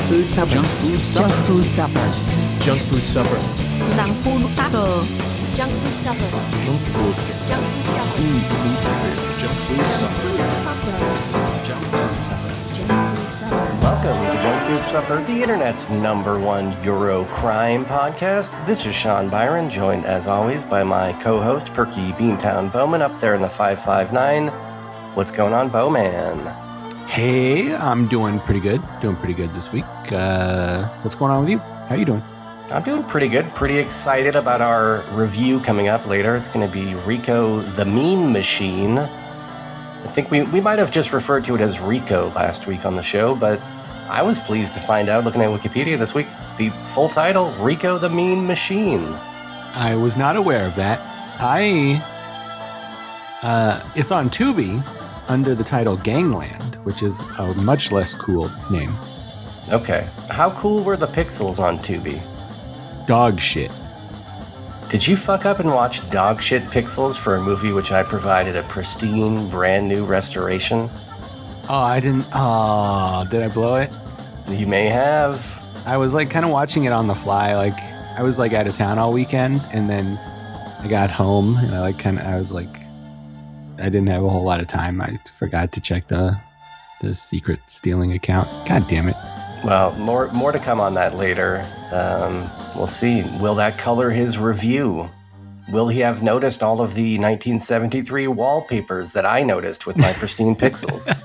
food supper. Junk food supper. Junk food supper. Junk food supper. Junk food supper. Junk food supper. Junk food Junk food supper. Junk food supper. Junk food supper. Welcome to Junk Food Supper, the internet's #1 Eurocrime podcast. This is Sean Byron, joined as always by my co-host, Perky Beantown Bowman, up there in the 559. What's going on, Bowman? Hey, I'm doing pretty good. Doing pretty good this week. What's going on with you? How you doing? I'm doing pretty good. Pretty excited about our review coming up later. It's going to be Ricco the Mean Machine. I think we might have just referred to it as Ricco last week on the show, but I was pleased to find out, looking at Wikipedia this week, the full title, Ricco the Mean Machine. I was not aware of that. It's on Tubi under the title Gangland, which is a much less cool name. Okay. How cool were the pixels on Tubi? Dog shit. Did you fuck up and watch dog shit pixels for a movie which I provided a pristine, brand new restoration? Oh, I didn't. Oh, did I blow it? You may have. I was like kind of watching it on the fly. Like I was like out of town all weekend, and then I got home, and I didn't have a whole lot of time. I forgot to check the secret stealing account. God damn it. Well, more to come on that later. We'll see. Will that color his review? Will he have noticed all of the 1973 wallpapers that I noticed with my pristine pixels?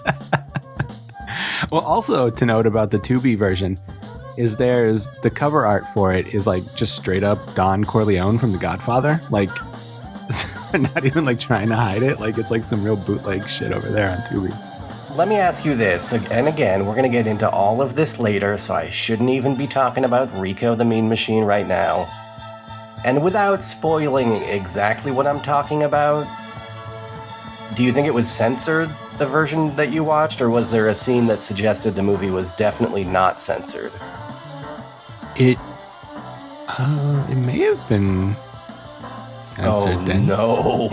Well, also to note about the Tubi version is there's the cover art for it is like just straight up Don Corleone from The Godfather. Like, not even like trying to hide it. Like, it's like some real bootleg shit over there on Tubi. Let me ask you this, and again, we're going to get into all of this later, so I shouldn't even be talking about Ricco the Mean Machine right now. And without spoiling exactly what I'm talking about, do you think it was censored, the version that you watched, or was there a scene that suggested the movie was definitely not censored? It may have been censored then. No.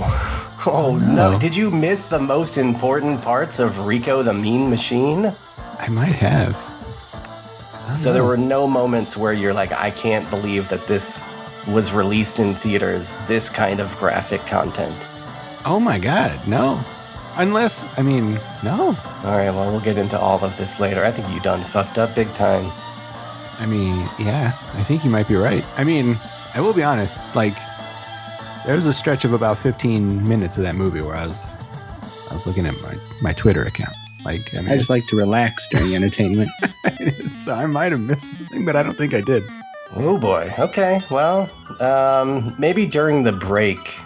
Oh no. Did you miss the most important parts of Ricco the Mean Machine? I might have. So there were no moments where you're like, I can't believe that this was released in theaters, this kind of graphic content. Oh my God, no. Unless, no. All right, well, we'll get into all of this later. I think you done fucked up big time. Yeah, I think you might be right. I will be honest, like, there was a stretch of about 15 minutes of that movie where I was looking at my Twitter account. Like, I just like to relax during entertainment. So I might have missed something, but I don't think I did. Oh boy. Okay. Well, maybe during the break,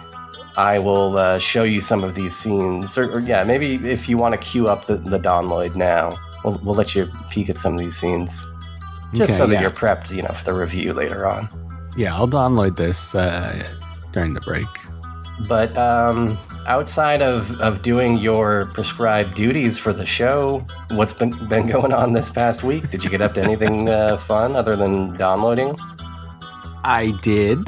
I will show you some of these scenes, or maybe if you want to queue up the download now, we'll let you peek at some of these scenes, just so that you're prepped, for the review later on. Yeah, I'll download this during the break. But outside of doing your prescribed duties for the show, what's been going on this past week? Did you get up to anything fun other than downloading? I did.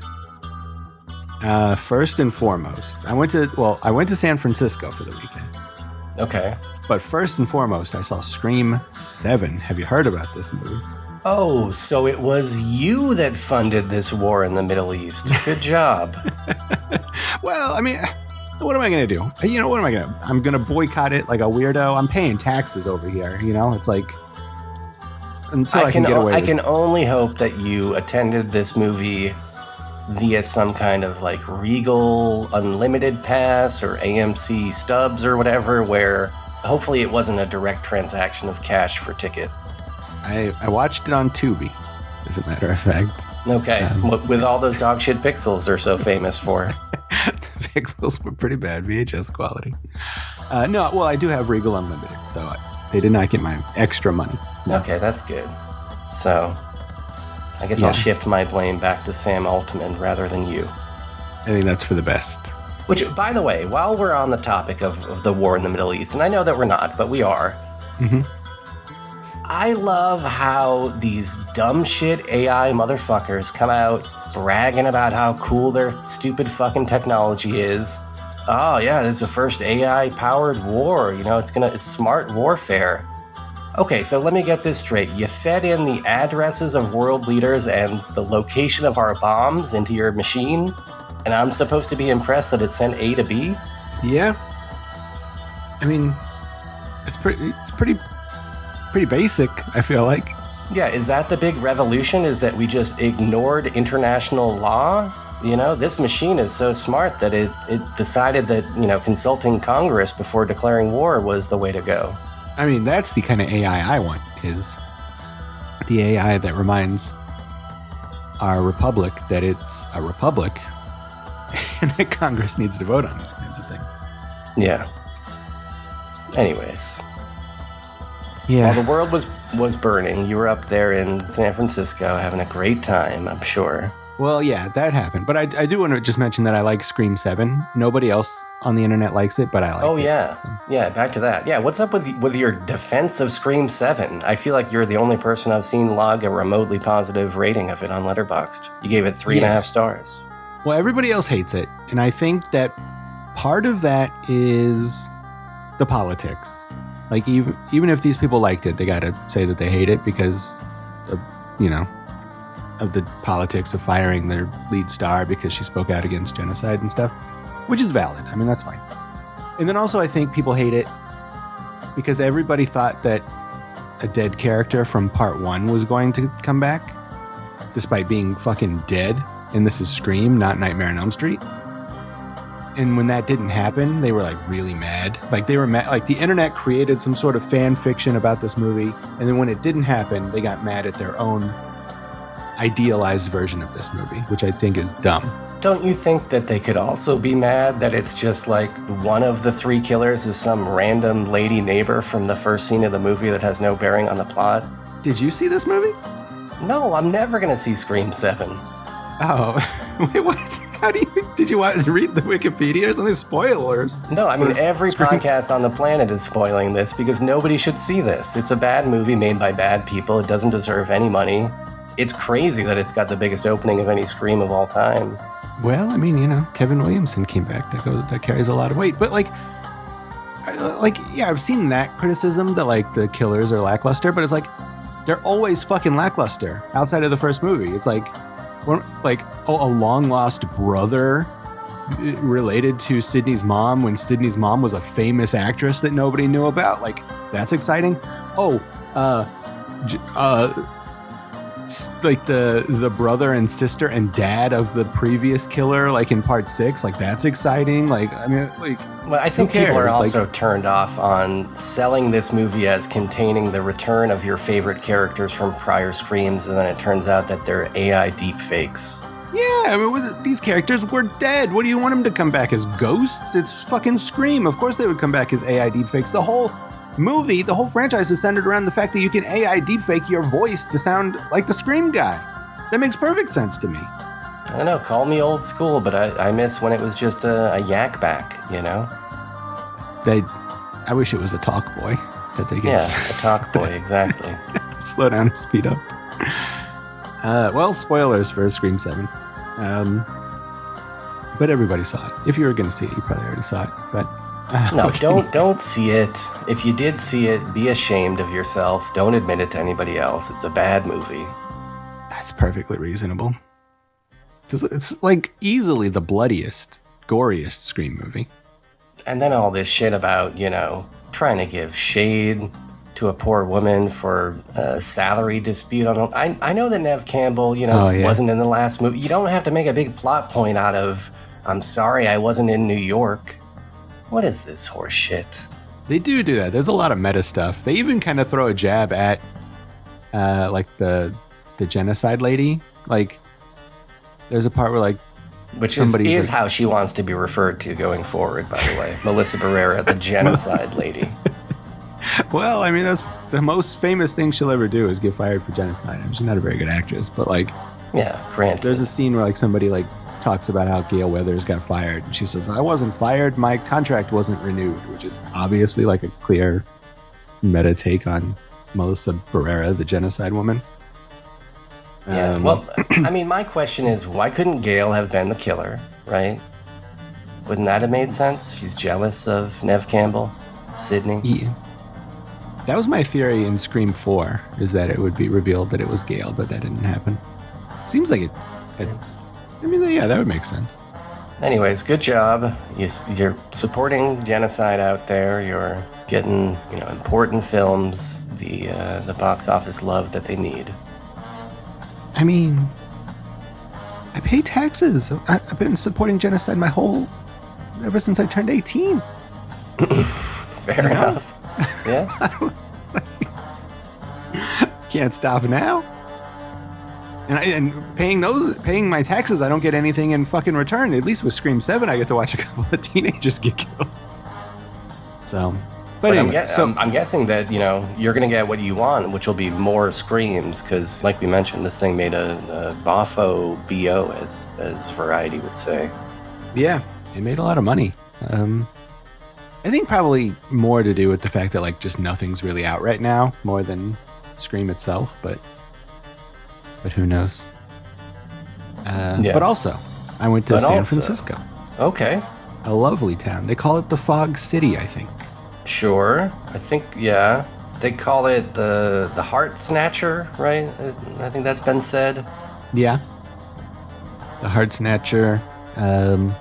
First and foremost, I went to San Francisco for the weekend. Okay. But first and foremost, I saw Scream 7. Have you heard about this movie? Oh, so it was you that funded this war in the Middle East. Good job. Well, what am I going to do? What am I going to do? I'm going to boycott it like a weirdo. I'm paying taxes over here. It's like, until I can get away I can only hope that you attended this movie via some kind of like Regal Unlimited Pass or AMC Stubs or whatever, where hopefully it wasn't a direct transaction of cash for ticket. I watched it on Tubi, as a matter of fact. Okay, with all those dog shit pixels they're so famous for. The pixels were pretty bad, VHS quality. No, well, I do have Regal Unlimited, so they did not get my extra money. No. Okay, that's good. So, I guess I'll shift my blame back to Sam Altman rather than you. I think that's for the best. Which, by the way, while we're on the topic of the war in the Middle East, and I know that we're not, but we are, I love how these dumb shit AI motherfuckers come out bragging about how cool their stupid fucking technology is. Oh yeah, this is the first AI-powered war. It's smart warfare. Okay, so let me get this straight. You fed in the addresses of world leaders and the location of our bombs into your machine, and I'm supposed to be impressed that it sent A to B? Yeah. I mean, it's pretty basic, I feel like. Yeah, is that the big revolution? Is that we just ignored international law? You know, this machine is so smart that it decided that, consulting Congress before declaring war was the way to go. I mean, that's the kind of AI I want, is the AI that reminds our republic that it's a republic and that Congress needs to vote on these kinds of things. Yeah. Anyways. Yeah. While the world was burning, you were up there in San Francisco having a great time, I'm sure. Well, yeah, that happened. But I do want to just mention that I like Scream 7. Nobody else on the internet likes it, but I like it. Oh, yeah. Yeah, back to that. Yeah, what's up with your defense of Scream 7? I feel like you're the only person I've seen log a remotely positive rating of it on Letterboxd. You gave it 3.5 stars. Well, everybody else hates it. And I think that part of that is the politics. Like, even if these people liked it, they got to say that they hate it because of, of the politics of firing their lead star because she spoke out against genocide and stuff, which is valid. I mean, that's fine. And then also I think people hate it because everybody thought that a dead character from part 1 was going to come back, despite being fucking dead. And this is Scream, not Nightmare on Elm Street. And when that didn't happen, they were like really mad. Like they were mad. Like the internet created some sort of fan fiction about this movie. And then when it didn't happen, they got mad at their own idealized version of this movie, which I think is dumb. Don't you think that they could also be mad that it's just like one of the 3 killers is some random lady neighbor from the first scene of the movie that has no bearing on the plot? Did you see this movie? No, I'm never going to see Scream 7. Oh, wait, what? Did you want to read the Wikipedia or something? Spoilers. No, I mean, every podcast on the planet is spoiling this because nobody should see this. It's a bad movie made by bad people. It doesn't deserve any money. It's crazy that it's got the biggest opening of any Scream of all time. Well, I mean, Kevin Williamson came back. That carries a lot of weight. But yeah, I've seen that criticism that like the killers are lackluster, but it's like they're always fucking lackluster outside of the first movie. It's like a long lost brother related to Sydney's mom when Sydney's mom was a famous actress that nobody knew about. Like that's exciting. Like the brother and sister and dad of the previous killer, like in part 6, like that's exciting. Like I mean, like well, I think people are also turned off on selling this movie as containing the return of your favorite characters from prior Screams, and then it turns out that they're AI deepfakes. Yeah, I mean, these characters were dead. What do you want them to come back as ghosts? It's fucking Scream. Of course they would come back as AI deepfakes. The whole movie, the whole franchise is centered around the fact that you can AI deepfake your voice to sound like the Scream guy. That makes perfect sense to me. I don't know, call me old school, but I miss when it was just a yak back, I wish it was a talk boy that they get. Yeah, a talk boy, exactly. Slow down and speed up. Well, spoilers for Scream 7. But everybody saw it. If you were going to see it, you probably already saw it. But no, don't see it. If you did see it, be ashamed of yourself. Don't admit it to anybody else. It's a bad movie. That's perfectly reasonable. It's like easily the bloodiest, goriest Scream movie. And then all this shit about, trying to give shade to a poor woman for a salary dispute. I know that Neve Campbell, wasn't in the last movie. You don't have to make a big plot point out of, I'm sorry I wasn't in New York. What is this horse shit? They do that. There's a lot of meta stuff. They even kind of throw a jab at, like the genocide lady. Like, there's a part where like, which is how she wants to be referred to going forward. By the way, Melissa Barrera, the genocide lady. Well, I mean, that's the most famous thing she'll ever do is get fired for genocide. I mean, she's not a very good actress, but like, yeah, granted. There's a scene where like somebody like talks about how Gail Weathers got fired, and she says, "I wasn't fired. My contract wasn't renewed," which is obviously like a clear meta take on Melissa Barrera, the genocide woman. Yeah. Well, I mean, my question is, why couldn't Gail have been the killer? Right? Wouldn't that have made sense? She's jealous of Neve Campbell, Sydney. Yeah. That was my theory in Scream 4, is that it would be revealed that it was Gale, but that didn't happen. Seems like it I mean, yeah, that would make sense. Anyways, good job. You're supporting genocide out there. You're getting, important films, the box office love that they need. I mean, I pay taxes. I've been supporting genocide ever since I turned 18. Fair enough. Yeah. Can't stop now. And paying my taxes, I don't get anything in fucking return. At least with Scream 7, I get to watch a couple of teenagers get killed. So, but anyway, I'm guessing that you're gonna get what you want, which will be more Screams, because like we mentioned, this thing made a boffo bo, as Variety would say. Yeah, it made a lot of money. I think probably more to do with the fact that like just nothing's really out right now, more than Scream itself, but who knows? But also, I went to San Francisco. Okay. A lovely town. They call it the Fog City, I think. Sure. I think, yeah. They call it the Heart Snatcher, right? I think that's been said. Yeah. The Heart Snatcher. The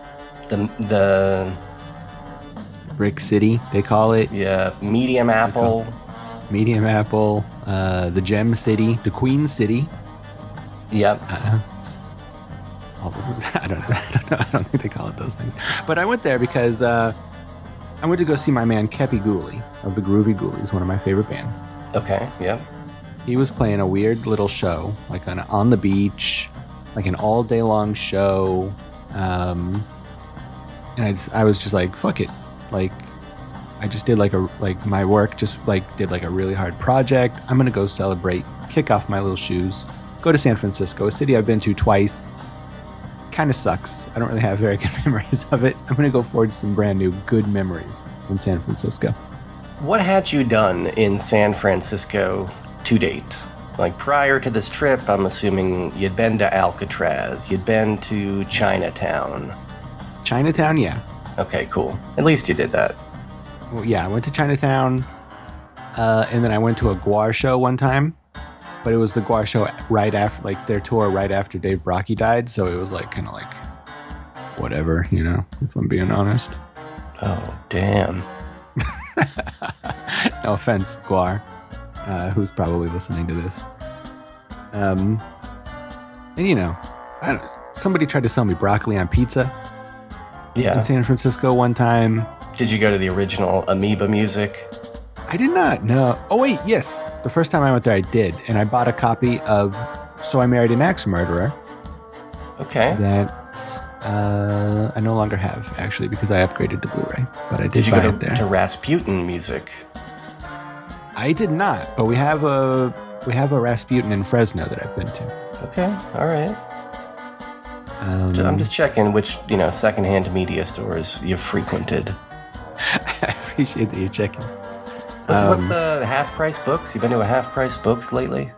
Brick City, they call it. Yeah. Medium Apple. Medium Apple. The Gem City. The Queen City. Yep. I don't know. I don't think they call it those things. But I went there because I went to go see my man Kepi Ghoulie of the Groovy Ghoulies, one of my favorite bands. Okay, yep. He was playing a weird little show, like on the beach, like an all day long show. And I was just like, fuck it. Like, I just did my work, just like did like a really hard project. I'm going to go celebrate, kick off my little shoes. Go to San Francisco, a city I've been to twice. Kind of sucks. I don't really have very good memories of it. I'm going to go forge some brand new good memories in San Francisco. What had you done in San Francisco to date? Like prior to this trip, I'm assuming you'd been to Alcatraz, you'd been to Chinatown. Chinatown, yeah. Okay, cool. At least you did that. Well, yeah, I went to Chinatown, and then I went to a Guar show one time. But it was the Guar show right after, like their tour right after Dave Brockie died. So it was like kind of like whatever, if I'm being honest. Oh, damn. No offense, Guar, who's probably listening to this. And somebody tried to sell me broccoli on pizza. Yeah. In San Francisco one time. Did you go to the original Amoeba Music? I did not, no. Oh, wait, yes. The first time I went there, I did. And I bought a copy of So I Married an Axe Murderer. Okay. That I no longer have, actually, because I upgraded to Blu-ray. But I did you buy go it there. to Rasputin Music? I did not, but we have a Rasputin in Fresno that I've been to. Okay, all right. I'm just checking which, secondhand media stores you've frequented. I appreciate that you're checking. What's the half-price books? You been to a half-price books lately?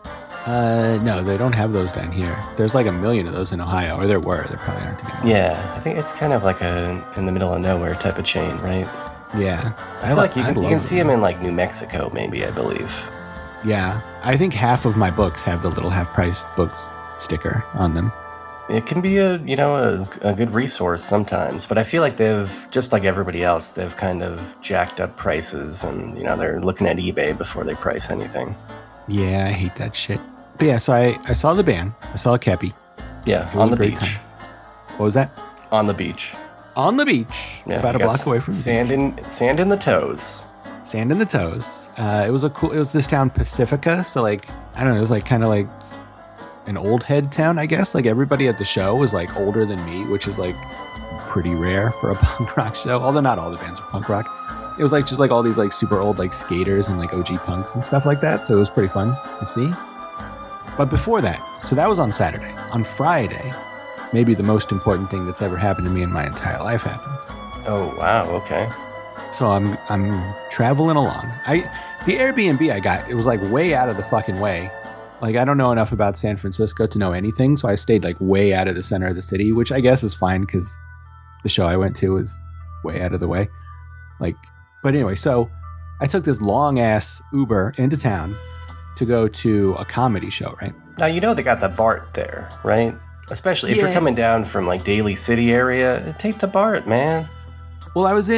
No, they don't have those down here. There's like 1 million of those in Ohio, or there were. There probably aren't anymore. Yeah, I think it's kind of like a in the middle of nowhere type of chain, right? Yeah. I feel like you can see them in like New Mexico, maybe, I believe. Yeah, I think half of my books have the little half-price books sticker on them. It can be a good resource sometimes, but I feel like they've, just like everybody else, they've kind of jacked up prices and, they're looking at eBay before they price anything. Yeah, I hate that shit. But yeah, so I saw the band. I saw a Kepi. Yeah, on the beach. Time. What was that? On the beach. On the beach. Yeah, about a block away from sand in the toes. Sand in the toes. It was this town Pacifica, so like, I don't know, it was like kind of like an old head town, I guess. Like everybody at the show was like older than me, which is like pretty rare for a punk rock show. Although not all the bands were punk rock. It was like just like all these like super old like skaters and like OG punks and stuff like that. So it was pretty fun to see. But before that, so that was on Saturday. On Friday, maybe the most important thing that's ever happened to me in my entire life happened. Oh wow, okay. So I'm traveling along. The Airbnb I got, it was like way out of the fucking way. Like, I don't know enough about San Francisco to know anything, so I stayed like way out of the center of the city, which I guess is fine because the show I went to was way out of the way. Like, but anyway, so I took this long ass Uber into town to go to a comedy show, right? Now, you know they got the BART there, right? Especially if you're coming down from like Daly City area, take the BART, man. Well, I was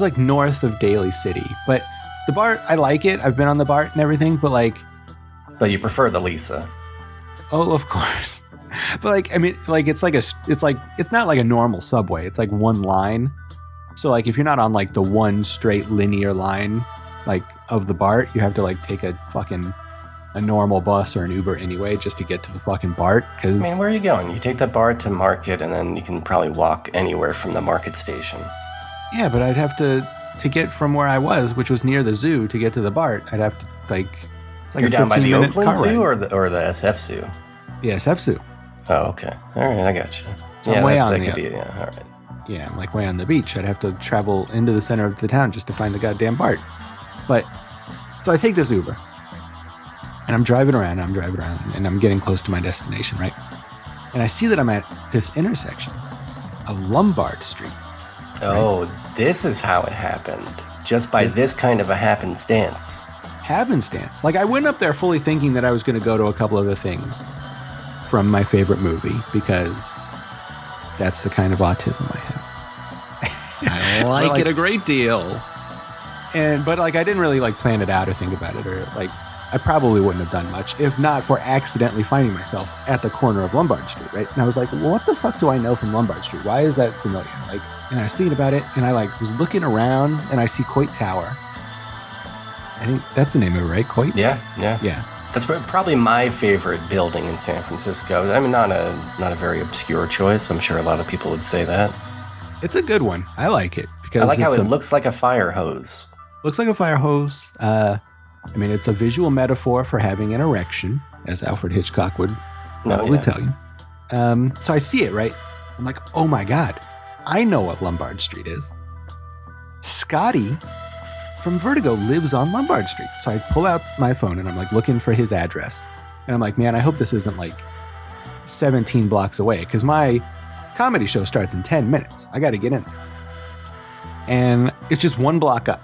like north of Daly City, but the BART, I like it. I've been on the BART and everything, but like... But you prefer the Lisa. Oh, of course. But like, I mean, like it's not like a normal subway. It's like one line. So like if you're not on like the one straight linear line like of the BART, you have to like take a normal bus or an Uber anyway just to get to the fucking BART. Cause I mean, where are you going? You take the BART to Market and then you can probably walk anywhere from the Market station. Yeah, but I'd have to get from where I was, which was near the zoo, to get to the BART. I'd have to like... It's like you're down by the 15-minute Oakland car Zoo ride. or the SF Zoo? The SF Zoo. Oh, okay. All right, I got you. So I'm way on that the... could be, yeah, all right. Yeah, I'm like way on the beach. I'd have to travel into the center of the town just to find the goddamn BART. But, so I take this Uber. And I'm driving around, and I'm getting close to my destination, right? And I see that I'm at this intersection of Lombard Street. Oh, this is how it happened. Just by this kind of a happenstance. Happenstance. Like, I went up there fully thinking that I was going to go to a couple of the things from my favorite movie, because that's the kind of autism I have. I like it a great deal. But like, I didn't really like plan it out or think about it, or like, I probably wouldn't have done much if not for accidentally finding myself at the corner of Lombard Street, right? And I was like, well, what the fuck do I know from Lombard Street? Why is that familiar? Like, and I was thinking about it, and I like was looking around, and I see Coit Tower. I think that's the name of it, right? Coit? Yeah. Yeah. That's probably my favorite building in San Francisco. I mean, not a very obscure choice. I'm sure a lot of people would say that. It's a good one. I like it because I like how it looks like a fire hose. Looks like a fire hose. I mean, it's a visual metaphor for having an erection, as Alfred Hitchcock would probably tell you. So I see it, right? I'm like, oh my God, I know what Lombard Street is. Scotty from Vertigo lives on Lombard Street. So I pull out my phone and I'm like looking for his address. And I'm like, man, I hope this isn't like 17 blocks away, because my comedy show starts in 10 minutes. I got to get in there. And it's just one block up.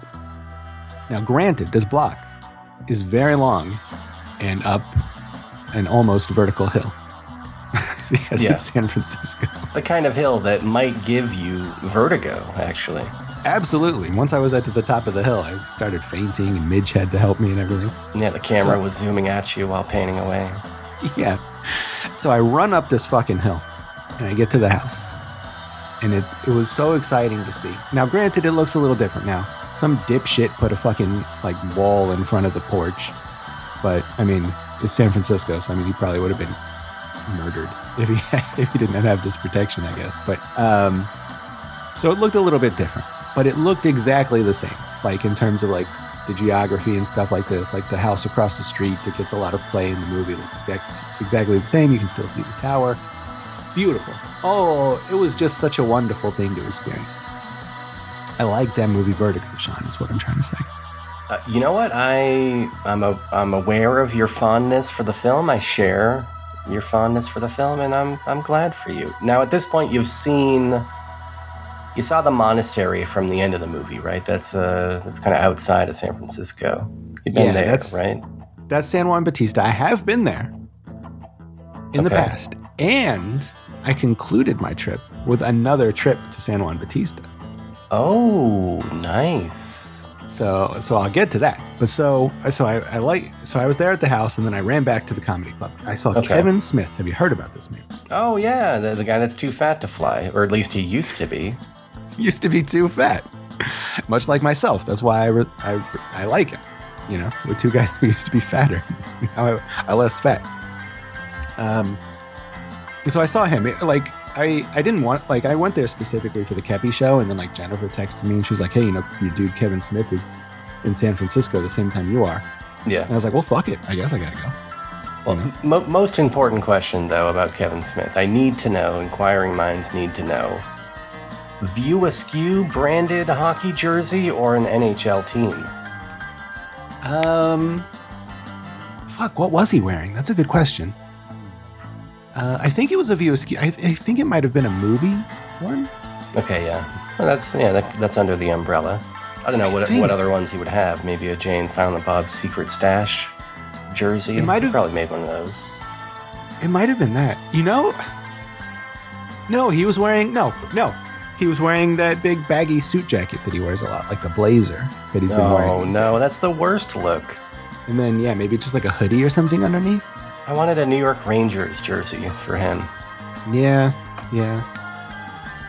Now, granted, this block is very long and up an almost vertical hill. Because it's San Francisco. The kind of hill that might give you vertigo, actually. Absolutely. Once I was at the top of the hill, I started fainting, and Midge had to help me and everything. Yeah, the camera was zooming at you while painting away. Yeah. So I run up this fucking hill, and I get to the house. And it was so exciting to see. Now, granted, it looks a little different now. Some dipshit put a fucking, like, wall in front of the porch. But, I mean, it's San Francisco, so, I mean, he probably would have been murdered if he didn't have this protection, I guess. But, so it looked a little bit different. But it looked exactly the same, like, in terms of, like, the geography and stuff like this. Like, the house across the street that gets a lot of play in the movie looks exactly the same. You can still see the tower. Beautiful. Oh, it was just such a wonderful thing to experience. I like that movie Vertigo, Sean, is what I'm trying to say. You know what? I'm aware of your fondness for the film. I share your fondness for the film, and I'm glad for you. Now, at this point, you saw the monastery from the end of the movie, right? That's kind of outside of San Francisco. You've been there, right? That's San Juan Bautista. I have been there in the past, and I concluded my trip with another trip to San Juan Bautista. Oh, nice. So I'll get to that. But so I was there at the house, and then I ran back to the comedy club. I saw Kevin Smith. Have you heard about this man? Oh yeah, the guy that's too fat to fly, or at least he used to be. Used to be too fat, much like myself. That's why I like him. You know, we're two guys who used to be fatter. Now I'm less fat. So I saw him. I didn't want, like, I went there specifically for the Kepi show, and then, like, Jennifer texted me, and she was like, hey, you know, your dude Kevin Smith is in San Francisco the same time you are. Yeah. And I was like, well, fuck it. I guess I gotta go. Well, you know? Most important question, though, about Kevin Smith. I need to know, inquiring minds need to know, View Askew branded hockey jersey or an NHL team? Fuck, what was he wearing? That's a good question. I think it was a View Askew. I think it might have been a movie one. Okay, yeah. Well, that's under the umbrella. I don't know think- what other ones he would have. Maybe a Jay and Silent Bob Secret Stash jersey. It might have- He probably made one of those. It might have been that. No, he was wearing he was wearing that big baggy suit jacket that he wears a lot, like the blazer that he's been wearing. Oh these no, days. that's the worst look. And then maybe just like a hoodie or something underneath. I wanted a New York Rangers jersey for him. Yeah.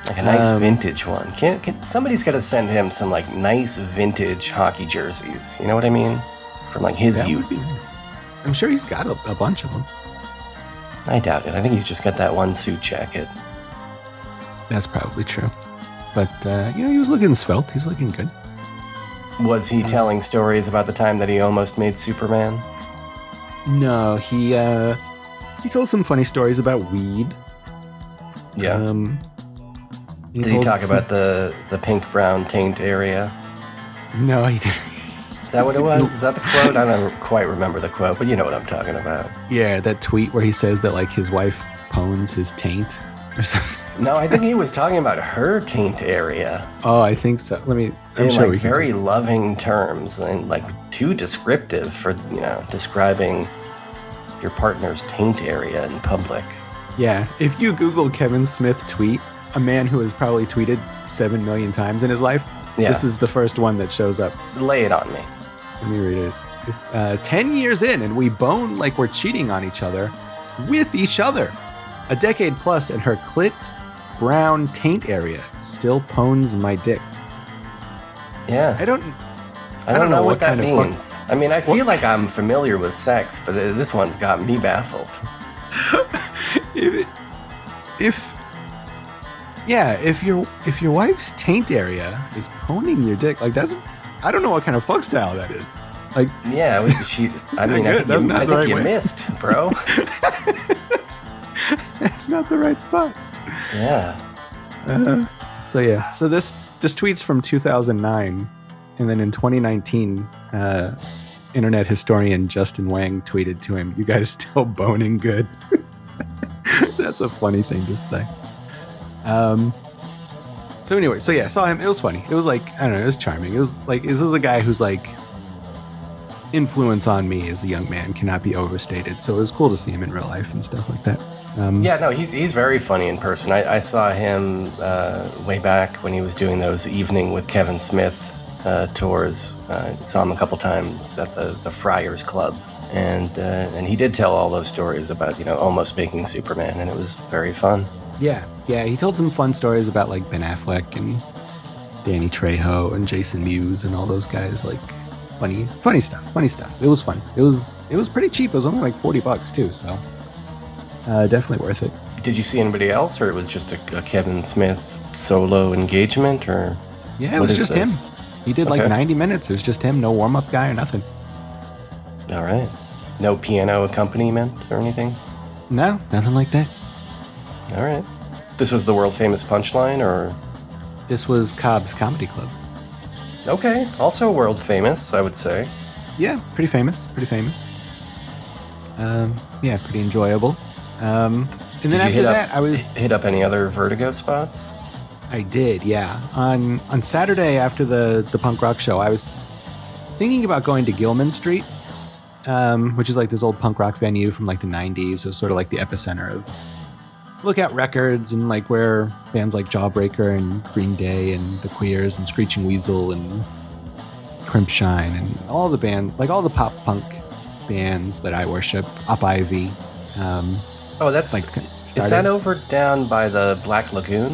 Like a nice vintage one. Somebody's got to send him some like nice vintage hockey jerseys. You know what I mean? From like his That would youth. be nice. I'm sure he's got a bunch of them. I doubt it. I think he's just got that one suit jacket. That's probably true. But he was looking svelte. He's looking good. Was he telling stories about the time that he almost made Superman? No, he told some funny stories about weed. Yeah. Did he told talk some- about the pink-brown taint area? No, he didn't. Is that what it was? Is that the quote? I don't quite remember the quote, but you know what I'm talking about. Yeah, that tweet where he says that like his wife pwns his taint or something. No, I think he was talking about her taint area. Oh, I think so. I'm In sure like we can. very loving terms and like too descriptive for, describing your partner's taint area in public. Yeah, if you Google Kevin Smith tweet, a man who has probably tweeted 7 million times in his life, Yeah. this is the first one that shows up. Lay it on me. Let me read it. 10 years in, and we bone like we're cheating on each other with each other. A decade plus, and her clit brown taint area still pwns my dick. Yeah. I don't know what that kind of means. I mean, I feel like I'm familiar with sex, but this one's got me baffled. if your wife's taint area is pwning your dick, like I don't know what kind of fuck style that is. Like, Yeah, I not good. That's not the think right you way. missed, bro. that's not the right spot. Yeah. So this tweet's from 2009, and then in 2019, internet historian Justin Wang tweeted to him, "You guys still boning good?" That's a funny thing to say. So anyway, I saw him. It was funny. It was like, I don't know, it was charming. It was like, this is a guy who's like, influence on me as a young man cannot be overstated. So it was cool to see him in real life and stuff like that. Yeah, no, he's very funny in person. I saw him way back when he was doing those Evening with Kevin Smith tours. Saw him a couple times at the Friars Club. And he did tell all those stories about, almost making Superman, and it was very fun. Yeah, he told some fun stories about like Ben Affleck and Danny Trejo and Jason Mewes and all those guys. Like funny stuff. It was fun. It was pretty cheap. It was only like $40 too, so definitely worth it. Did you see anybody else, or it was just a Kevin Smith solo engagement, or? Yeah, it what was is just this? him. He did like Okay. 90 minutes. It was just him, no warm up guy or nothing. All right. No piano accompaniment or anything? No, nothing like that. All right. This was the world famous Punchline, or? This was Cobb's Comedy Club. Okay. Also world famous, I would say. Yeah, pretty famous. Yeah, pretty enjoyable. And then Did you after that, I was. hit up any other Vertigo spots? I did, yeah. On Saturday after the punk rock show, I was thinking about going to Gilman Street, which is like this old punk rock venue from like the 90s. So sort of like the epicenter of Lookout Records and like where bands like Jawbreaker and Green Day and The Queers and Screeching Weasel and Crimpshine and all the bands, like all the pop punk bands that I worship, Up Ivy. Oh, that's Like, is started. that over down by the Black Lagoon?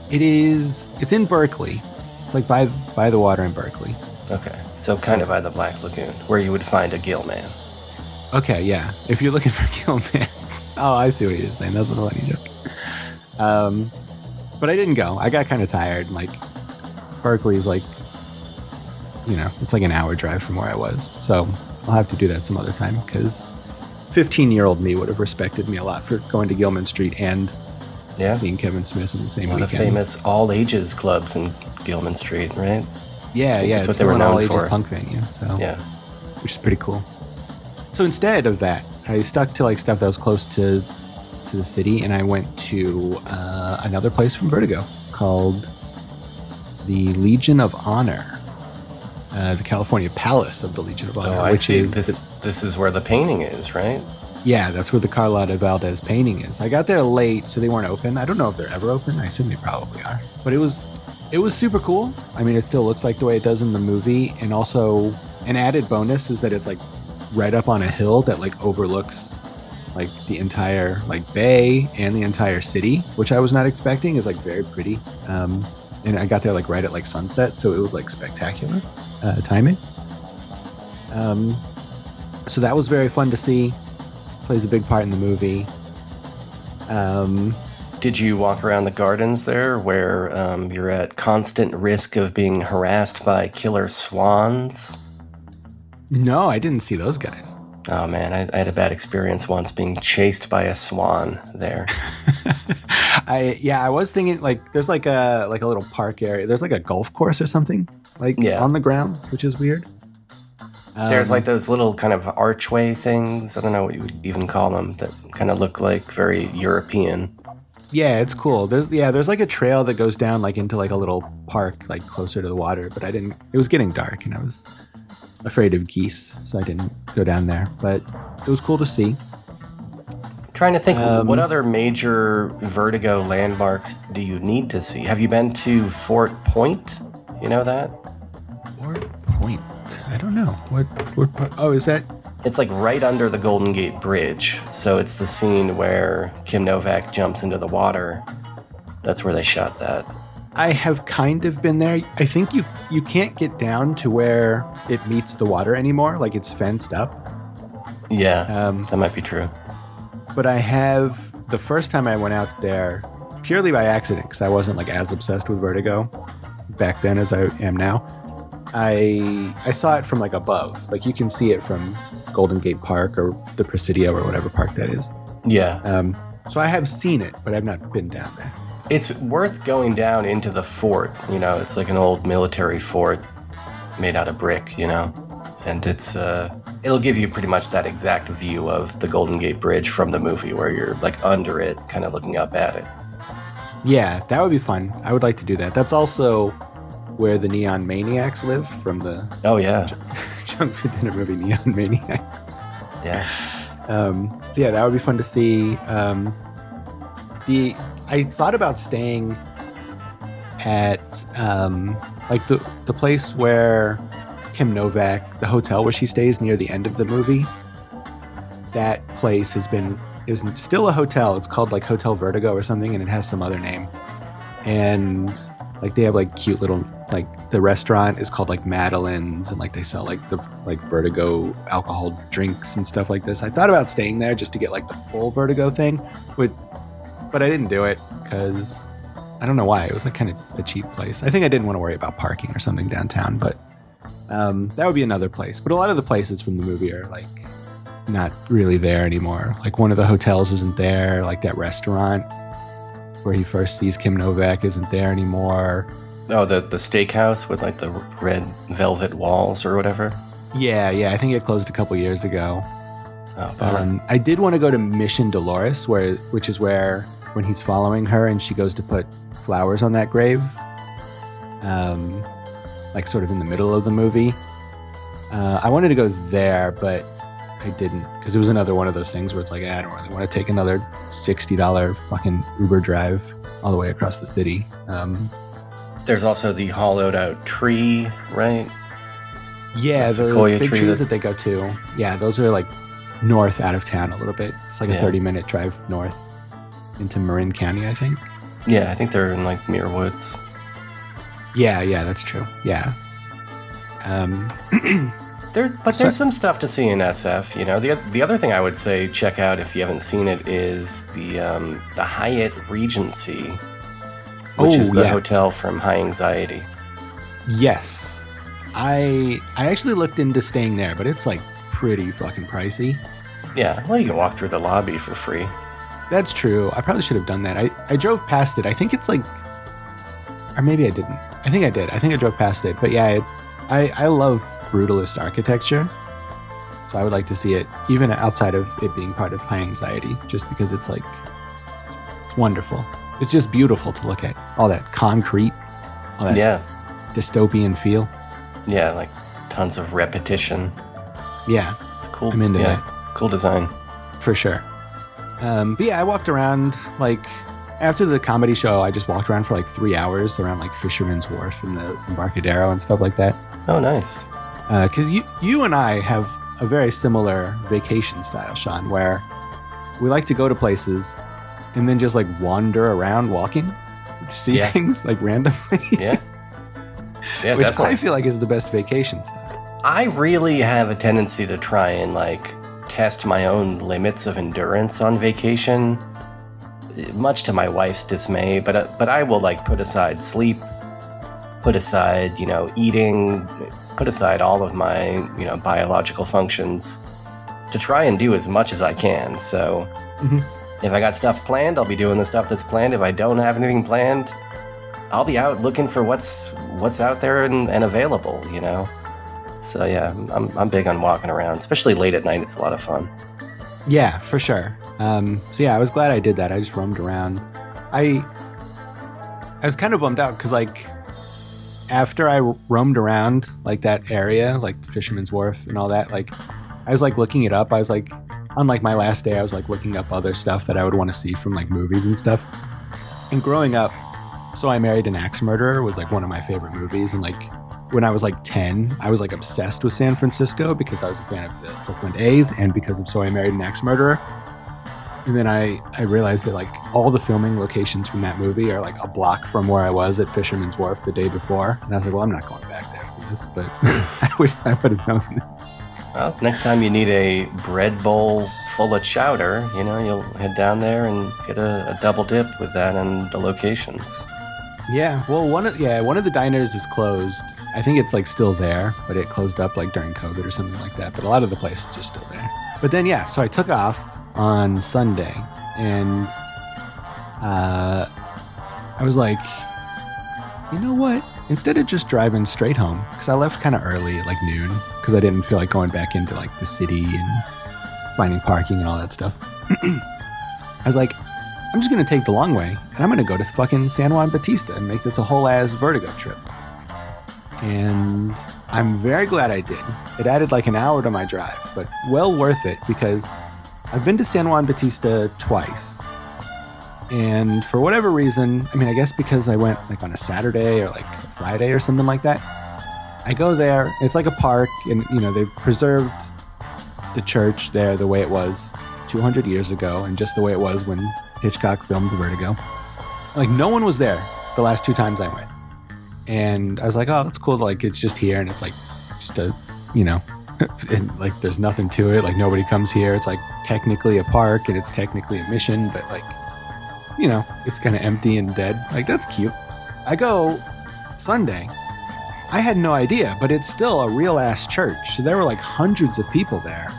It's in Berkeley. It's like by the water in Berkeley. Okay, so kind of by the Black Lagoon, where you would find a Gill Man. Okay, yeah. If you're looking for Gilman's. Oh, I see what you're saying. That's a funny joke. But I didn't go. I got kind of tired. Like, Berkeley's like, it's like an hour drive from where I was. So I'll have to do that some other time because 15-year-old me would have respected me a lot for going to Gilman Street and Yeah, seeing Kevin Smith in the same one of the weekend. famous all ages clubs in Gilman Street, right? Yeah, that's it's what they still were an known all-ages for. punk venue. So Yeah. which is pretty cool. So instead of that, I stuck to like stuff that was close to the city, and I went to another place from Vertigo called the Legion of Honor the California Palace of the Legion of Honor. Oh, I which see. is This is where the painting is, right? Yeah, that's where the Carlotta Valdez painting is. I got there late, so they weren't open. I don't know if they're ever open. I assume they probably are. But it was super cool. I mean, it still looks like the way it does in the movie. And also, an added bonus is that it's like right up on a hill that like overlooks like the entire like bay and the entire city, which I was not expecting. Is like very pretty. And I got there like right at like sunset, so it was like spectacular timing. So that was very fun to see. Plays a big part in the movie. Did you walk around the gardens there where you're at constant risk of being harassed by killer swans? No, I didn't see those guys. Oh man, I had a bad experience once being chased by a swan there. I was thinking like there's like a little park area. There's like a golf course or something like on the ground, which is weird. There's like those little kind of archway things. I don't know what you would even call them that kind of look like very European. Yeah, it's cool. There's like a trail that goes down like into like a little park like closer to the water, but it was getting dark and I was afraid of geese, so I didn't go down there, but it was cool to see. Trying to think, what other major Vertigo landmarks do you need to see? Have you been to Fort Point? You know that? Fort Point? I don't know. What? Oh, is that? It's like right under the Golden Gate Bridge. So it's the scene where Kim Novak jumps into the water. That's where they shot that. I have kind of been there. I think you can't get down to where it meets the water anymore. Like it's fenced up. Yeah, that might be true. But I have, the first time I went out there, purely by accident, because I wasn't like as obsessed with Vertigo back then as I am now. I saw it from like above. Like you can see it from Golden Gate Park or the Presidio or whatever park that is. Yeah. So I have seen it, but I've not been down there. It's worth going down into the fort. You know, it's like an old military fort made out of brick, you know? And it's it'll give you pretty much that exact view of the Golden Gate Bridge from the movie where you're like under it, kind of looking up at it. Yeah, that would be fun. I would like to do that. That's also where the Neon Maniacs live from the junk food dinner movie Neon Maniacs. Yeah. So yeah, that would be fun to see. I thought about staying at like the place where Kim Novak, the hotel where she stays near the end of the movie. That place is still a hotel. It's called like Hotel Vertigo or something, and it has some other name. And like they have like cute little, like the restaurant is called like Madeline's, and like they sell like the like Vertigo alcohol drinks and stuff like this. I thought about staying there just to get like the full Vertigo thing, but I didn't do it because I don't know why. It was like kind of a cheap place. I think I didn't want to worry about parking or something downtown, but that would be another place. But a lot of the places from the movie are like not really there anymore. Like one of the hotels isn't there. Like that restaurant where he first sees Kim Novak isn't there anymore. Oh, the steakhouse with like the red velvet walls or whatever? Yeah. I think it closed a couple years ago. Oh, bummer. I did want to go to Mission Dolores, which is where when he's following her and she goes to put flowers on that grave, like sort of in the middle of the movie. I wanted to go there, but I didn't, because it was another one of those things where it's like, I don't really want to take another $60 fucking Uber drive all the way across the city. There's also the hollowed out tree, right? Yeah, the big trees that they go to. Yeah, those are like north out of town a little bit. It's like a 30-minute drive north into Marin County, I think. Yeah, I think they're in like Muir Woods. Yeah, that's true. Yeah. There's some stuff to see in SF. You know, the other thing I would say check out if you haven't seen it is the Hyatt Regency, which is the hotel from High Anxiety. Yes, I actually looked into staying there, but it's like pretty fucking pricey. Yeah, well, you can walk through the lobby for free. That's true. I probably should have done that. I drove past it. I think it's like, or maybe I didn't. I think I did. I think I drove past it. But yeah, I love brutalist architecture, so I would like to see it even outside of it being part of High Anxiety, just because it's like, it's wonderful. It's just beautiful to look at. All that concrete, all that dystopian feel. Yeah, like tons of repetition. Yeah, It's cool. I'm into that. Cool design. for sure. But yeah, I walked around, like, after the comedy show, I just walked around for like 3 hours around like Fisherman's Wharf and the Embarcadero and stuff like that. Oh, nice. Because you and I have a very similar vacation style, Sean, where we like to go to places and then just like wander around walking to see things like randomly. Yeah. Yeah, Which definitely. I feel like is the best vacation style. I really have a tendency to try and like test my own limits of endurance on vacation, much to my wife's dismay. But I will like put aside sleep, put aside eating, put aside all of my biological functions to try and do as much as I can. So if I got stuff planned, I'll be doing the stuff that's planned. If I don't have anything planned, I'll be out looking for what's out there and available. So yeah, I'm big on walking around, especially late at night. It's a lot of fun. Yeah, for sure. So yeah, I was glad I did that. I just roamed around. I was kind of bummed out because like after I roamed around like that area, like the Fisherman's Wharf and all that, like I was like looking it up. I was like, on like my last day, I was like looking up other stuff that I would want to see from like movies and stuff. And growing up, So I Married an Axe Murderer was like one of my favorite movies. And like when I was like 10, I was like obsessed with San Francisco because I was a fan of the Oakland A's and because of So I Married an Axe Murderer. And then I realized that like all the filming locations from that movie are like a block from where I was at Fisherman's Wharf the day before. And I was like, well, I'm not going back there for this, but I wish I would have known this. Well, next time you need a bread bowl full of chowder, you'll head down there and get a double dip with that and the locations. Yeah, well, one of the diners is closed. I think it's like still there, but it closed up like during COVID or something like that. But a lot of the places are still there. But then yeah, so I took off on Sunday, and I was like, you know what? Instead of just driving straight home, because I left kind of early at like noon, because I didn't feel like going back into like the city and finding parking and all that stuff. I was like, I'm just going to take the long way, and I'm going to go to fucking San Juan Bautista and make this a whole ass Vertigo trip. And I'm very glad I did. It added like an hour to my drive, but well worth it because I've been to San Juan Bautista twice. And for whatever reason, I mean, I guess because I went like on a Saturday or like a Friday or something like that, I go there. It's like a park, and they've preserved the church there the way it was 200 years ago and just the way it was when Hitchcock filmed Vertigo. Like no one was there the last 2 times I went. And I was like, oh, that's cool. Like it's just here, and it's like just a, like there's nothing to it. Like nobody comes here. It's like technically a park and it's technically a mission, but like, it's kind of empty and dead. Like that's cute. I go Sunday. I had no idea, but it's still a real ass church. So there were like hundreds of people there.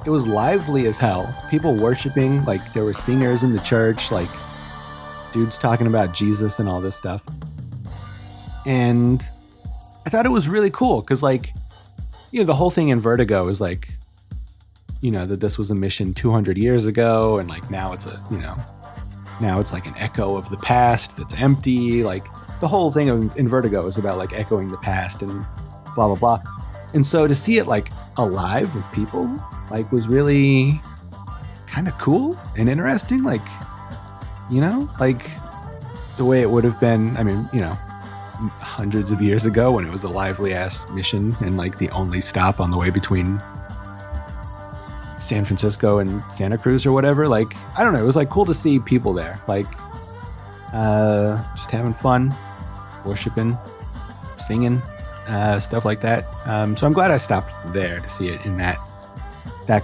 It was lively as hell. People worshiping, like there were singers in the church, like dudes talking about Jesus and all this stuff. And I thought it was really cool because like, the whole thing in Vertigo is like, that this was a mission 200 years ago. And like now it's now it's like an echo of the past that's empty. Like the whole thing in Vertigo is about like echoing the past and blah, blah, blah. And so to see it like alive with people, like was really kind of cool and interesting. Like, like the way it would have been, I mean, hundreds of years ago when it was a lively ass mission and like the only stop on the way between San Francisco and Santa Cruz or whatever. Like, I don't know. It was like cool to see people there, like, just having fun, worshiping, singing, stuff like that. So I'm glad I stopped there to see it in that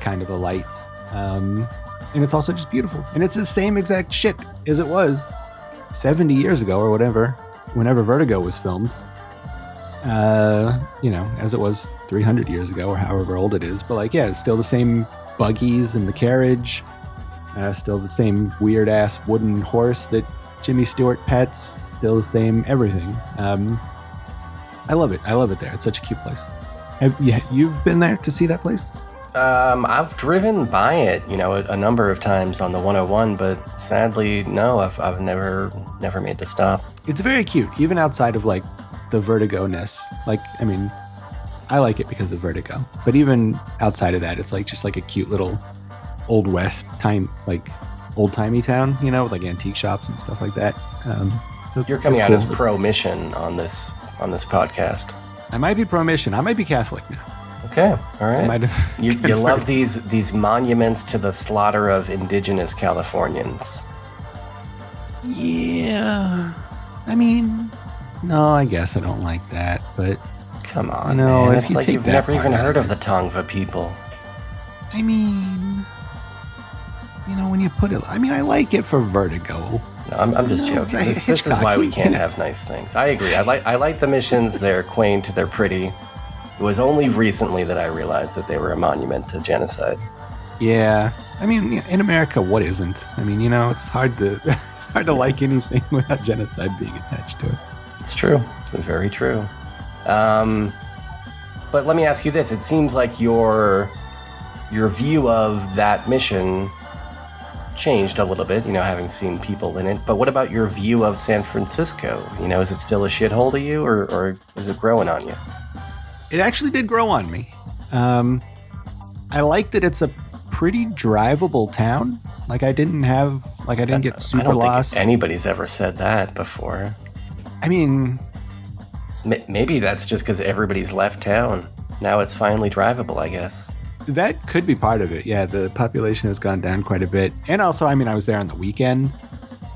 kind of a light. And it's also just beautiful. And it's the same exact shit as it was 70 years ago or whatever, whenever Vertigo was filmed, as it was 300 years ago or however old it is. But like, yeah, it's still the same buggies in the carriage, still the same weird ass wooden horse that Jimmy Stewart pets, still the same everything. I love it there. It's such a cute place. You've been there to see that place? I've driven by it, a number of times on the 101, but sadly, no, I've never made the stop. It's very cute, even outside of like the Vertigo-ness. Like, I mean, I like it because of Vertigo. But even outside of that, it's like just like a cute little old west old timey town, you know, with like antique shops and stuff like that. You're coming out cool. as pro-mission on this podcast. I might be pro-mission. I might be Catholic now. Okay, all right. You love converted. these monuments to the slaughter of indigenous Californians. Yeah. I mean, no, I guess I don't like that, but Come on, No, man. if It's you like take you've that never part even out heard of of the Tongva people. I mean, you know, when you put it, I mean, I like it for Vertigo. No, I'm just No, joking. right, This is why we Hitchcock, can't have nice things. I agree. I like the missions. They're quaint. They're pretty. It was only recently that I realized that they were a monument to genocide. Yeah. I mean, in America, what isn't? I mean, you know, it's hard to like anything without genocide being attached to it. It's true. It's very true. But let me ask you this. It seems like your view of that mission changed a little bit, you know, having seen people in it. But what about your view of San Francisco? You know, is it still a shithole to you, or is it growing on you? It actually did grow on me. I like that it's a pretty drivable town. Like I didn't get super I don't lost. think anybody's ever said that before. I mean, Maybe that's just because everybody's left town. Now it's finally drivable, I guess. that could be part of it. Yeah, the population has gone down quite a bit. And also, I mean, I was there on the weekend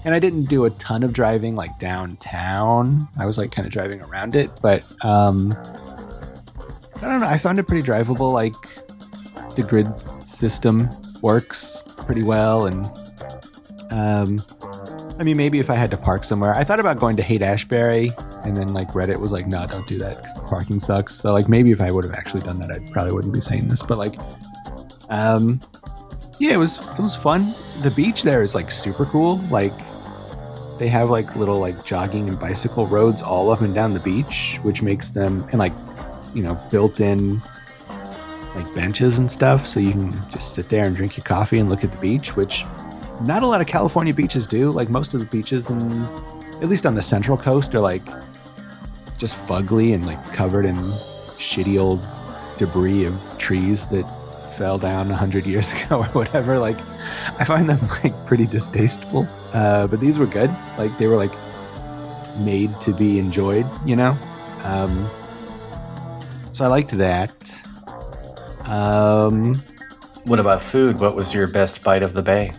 and I didn't do a ton of driving like downtown. I was like kind of driving around it, but I don't know. I found it pretty drivable. Like the grid system works pretty well. And I mean, maybe if I had to park somewhere, I thought about going to Haight-Ashbury, and then like Reddit was like, no, don't do that because the parking sucks. So like maybe if I would have actually done that, I probably wouldn't be saying this. But like, yeah, it was fun. The beach there is like super cool. Like they have like little like jogging and bicycle roads all up and down the beach, which makes them, and like, you know, built in like benches and stuff. So you can just sit there and drink your coffee and look at the beach, which not a lot of California beaches do. Like most of the beaches, at least on the central coast, are like just fugly and like covered in shitty old debris of trees that fell down 100 years ago or whatever. Like I find them like pretty distasteful. But these were good. Like they were like made to be enjoyed, you know? So I liked that. What about food? What was your best bite of the bay?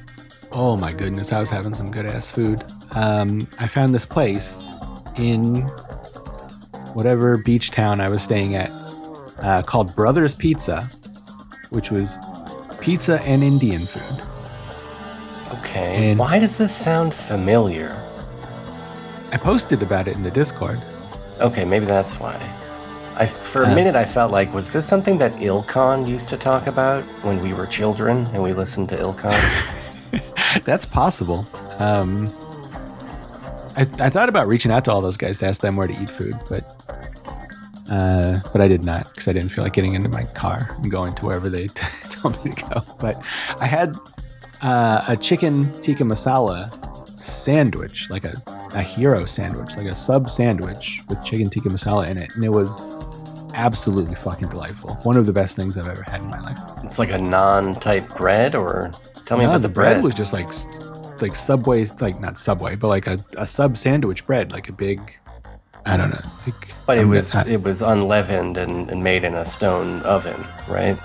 Oh my goodness, I was having some good ass food. I found this place in whatever beach town I was staying at called Brothers Pizza, which was pizza and Indian food. Okay. And why does this sound familiar? I posted about it in the Discord. Okay, maybe that's why. For a minute I felt like, was this something that Ilkon used to talk about when we were children and we listened to Ilkon? That's possible. I thought about reaching out to all those guys to ask them where to eat food, but I did not because I didn't feel like getting into my car and going to wherever they told me to go. But I had a chicken tikka masala sandwich, like a hero sandwich, like a sub sandwich with chicken tikka masala in it, and it was absolutely fucking delightful. One of the best things I've ever had in my life. It's like a naan-type bread, or tell me about the bread. Bread was just like Subway, like not Subway, but like a sub sandwich bread, like a big, I don't know. Like, but it was unleavened and made in a stone oven, right?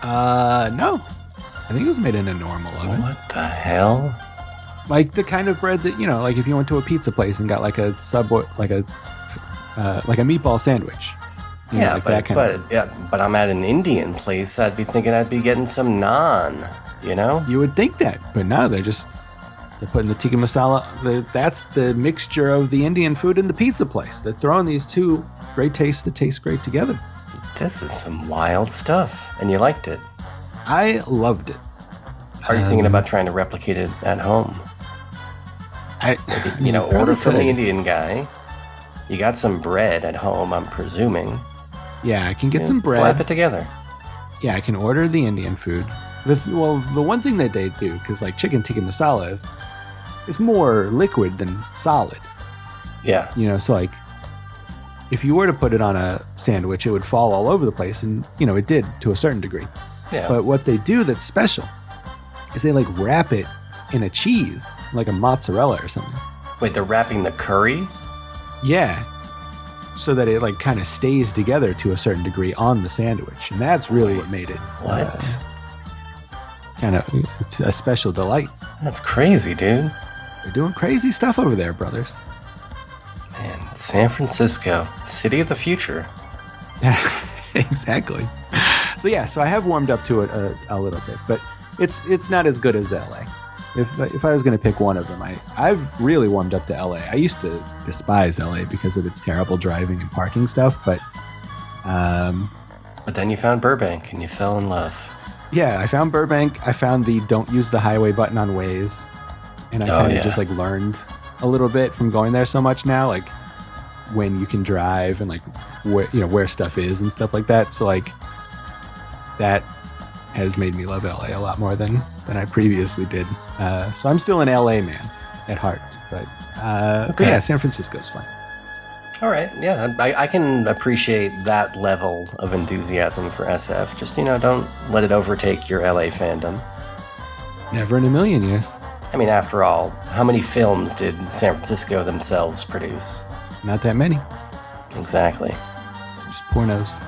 No. I think it was made in a normal oven. What the hell? Like the kind of bread that, you know, like if you went to a pizza place and got like a Subway, like a meatball sandwich. You know, Yeah, like that kind of. but I'm at an Indian place. I'd be thinking I'd be getting some naan, you know? You would think that, but no, they're putting the tikka masala. That's the mixture of the Indian food and the pizza place. They're throwing these two great tastes that taste great together. This is some wild stuff, and you liked it. I loved it. Are you thinking about trying to replicate it at home? You know, order from the Indian guy. You got some bread at home, I'm presuming. Yeah, I can get some bread. Slap it together. Yeah, I can order the Indian food. The one thing that they do, because like chicken tikka masala is more liquid than solid. Yeah. You know, so like if you were to put it on a sandwich, it would fall all over the place. And, it did to a certain degree. Yeah. But what they do that's special is they like wrap it in a cheese, like a mozzarella or something. Wait, they're wrapping the curry? Yeah. So that it like kind of stays together to a certain degree on the sandwich. And that's really what made it. What? It's a special delight. That's crazy, dude. They're doing crazy stuff over there, brothers. Man, San Francisco, city of the future. Exactly. So I have warmed up to it a little bit, but it's not as good as LA. If I was going to pick one of them, I've really warmed up to LA. I used to despise LA because of its terrible driving and parking stuff, but then you found Burbank and you fell in love. Yeah, I found Burbank. I found the don't use the highway button on Waze, and I kind of just like learned a little bit from going there so much now, like when you can drive and like where stuff is and stuff like that. So like that has made me love LA a lot more than I previously did. So I'm still an LA man at heart, but yeah, San Francisco's fun. All right, yeah, I can appreciate that level of enthusiasm for SF. Just, don't let it overtake your LA fandom. Never in a million years. I mean, after all, how many films did San Francisco themselves produce? Not that many. Exactly. Just pornos.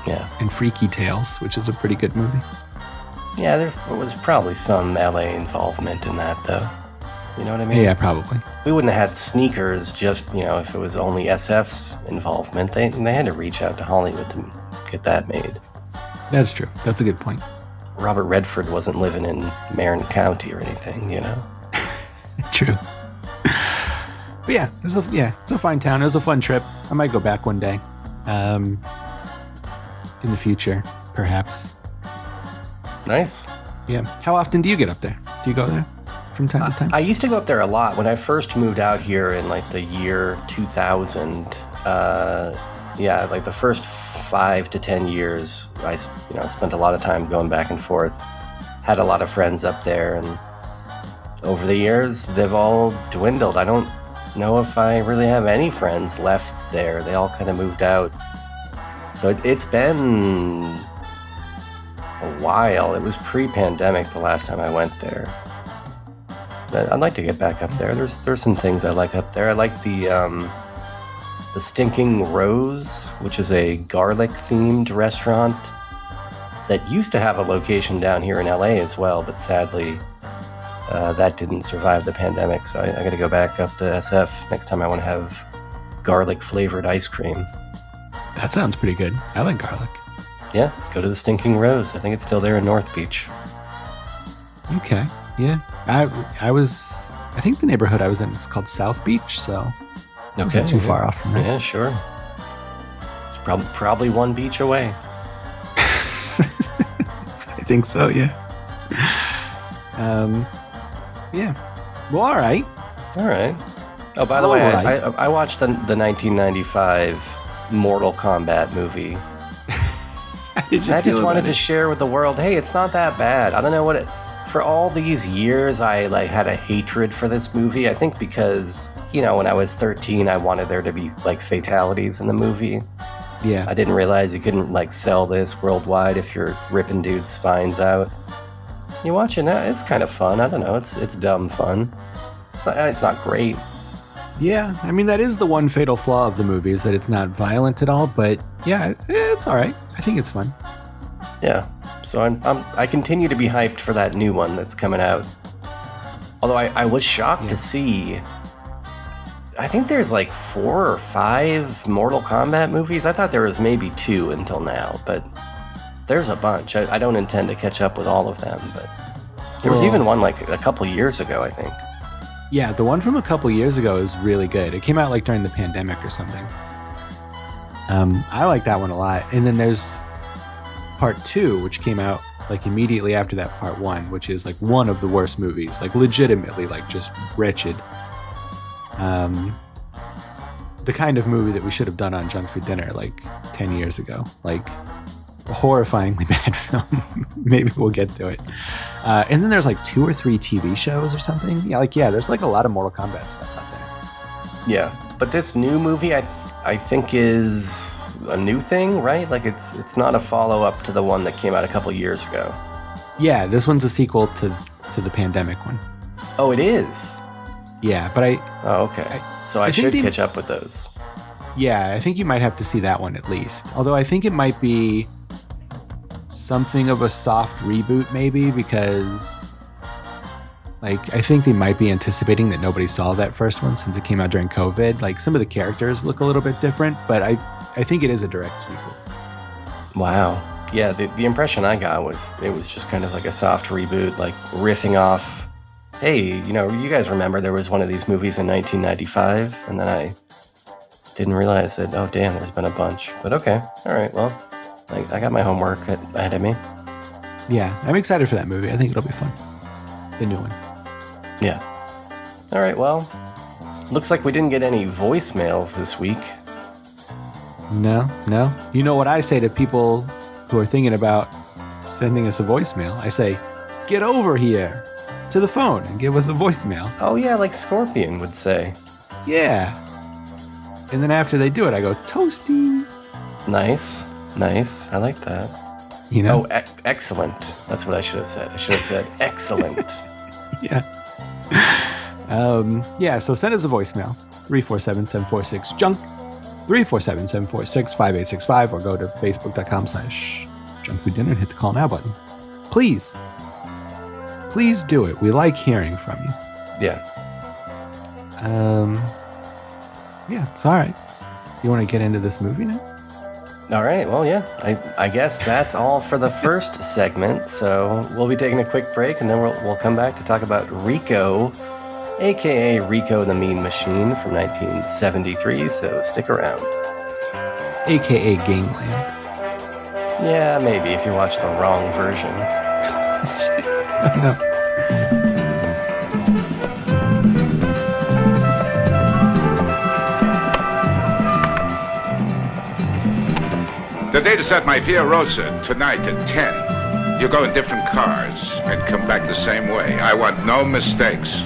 Yeah. And Freaky Tales, which is a pretty good movie. Yeah, there was probably some LA involvement in that, though. You know what I mean? Yeah, probably. We wouldn't have had Sneakers just, if it was only SF's involvement. They had to reach out to Hollywood to get that made. That's true. That's a good point. Robert Redford wasn't living in Marin County or anything, True. But yeah, it's a fine town. It was a fun trip. I might go back one day. In the future, perhaps. Nice. Yeah. How often do you get up there? Do you go there from time to time? I used to go up there a lot. When I first moved out here in like the year 2000, like the first 5 to 10 years, I spent a lot of time going back and forth. Had a lot of friends up there, and over the years, they've all dwindled. I don't know if I really have any friends left there. They all kind of moved out. So it's been a while. It was pre-pandemic the last time I went there. But I'd like to get back up there. There's some things I like up there. I like the Stinking Rose, which is a garlic-themed restaurant that used to have a location down here in LA as well, but sadly that didn't survive the pandemic. So I got to go back up to SF next time I want to have garlic-flavored ice cream. That sounds pretty good. I like garlic. Yeah, go to the Stinking Rose. I think it's still there in North Beach. Okay, yeah. I think the neighborhood I was in is called South Beach, so it wasn't too far off from there. Yeah, sure. It's probably one beach away. I think so, yeah. Yeah. Well, all right. All right. Oh, by the way, I watched the 1995 Mortal Kombat movie. I just wanted to share with the world, hey, it's not that bad. I don't know what for all these years I had a hatred for this movie. I think because, when I was 13, I wanted there to be fatalities in the movie. Yeah. I didn't realize you couldn't sell this worldwide if you're ripping dudes' spines out. You watch it now, it's kind of fun. I don't know, it's dumb fun. It's not great. Yeah, I mean, that is the one fatal flaw of the movie, is that it's not violent at all, but yeah, it's all right. I think it's fun. Yeah, so I continue to be hyped for that new one that's coming out. Although I was shocked to see, I think there's 4 or 5 Mortal Kombat movies. I thought there was maybe 2 until now, but there's a bunch. I don't intend to catch up with all of them, but there was even one a couple years ago, I think. Yeah, the one from a couple years ago is really good. It came out during the pandemic or something. I like that one a lot. And then there's part 2, which came out immediately after that part 1, which is one of the worst movies, legitimately just wretched. The kind of movie that we should have done on Junk Food Dinner 10 years ago. A horrifyingly bad film. Maybe we'll get to it. And then there's 2 or 3 TV shows or something. Yeah, there's a lot of Mortal Kombat stuff out there. Yeah, but this new movie, I I think is a new thing, right? Like it's not a follow-up to the one that came out a couple years ago. Yeah, this one's a sequel to the pandemic one. Oh, it is? Yeah, but Oh, okay. So I should catch up with those. Yeah, I think you might have to see that one at least. Although I think it might be something of a soft reboot maybe, because like I think they might be anticipating that nobody saw that first one since it came out during COVID. Like some of the characters look a little bit different, but I think it is a direct sequel. Wow. Yeah, the impression I got was it was just kind of like a soft reboot, like riffing off, hey, you guys remember there was one of these movies in 1995? And then I didn't realize that, oh damn, there's been a bunch. But okay, all right, well, I got my homework ahead of me. Yeah, I'm excited for that movie. I think it'll be fun. The new one. Yeah. All right, well, looks like we didn't get any voicemails this week. No. You know what I say to people who are thinking about sending us a voicemail? I say, get over here to the phone and give us a voicemail. Oh yeah, like Scorpion would say. Yeah. And then after they do it, I go, toasty. Nice. I like that. Oh, excellent. That's what I should have said. I should have said excellent. Yeah. Yeah, so send us a voicemail. 347-746-JUNK. 347-746-5865, or go to facebook.com/junkfooddinner and hit the call now button. Please do it. We like hearing from you. Yeah. Yeah, all right. You want to get into this movie now? All right, well, yeah. I guess that's all for the first segment. So we'll be taking a quick break, and then we'll come back to talk about Ricco, a.k.a. Ricco the Mean Machine from 1973, so stick around. A.k.a. Gangland. Yeah, maybe if you watch the wrong version. No. The JFS Mafia Rosa tonight at 10. You go in different cars and come back the same way. I want no mistakes.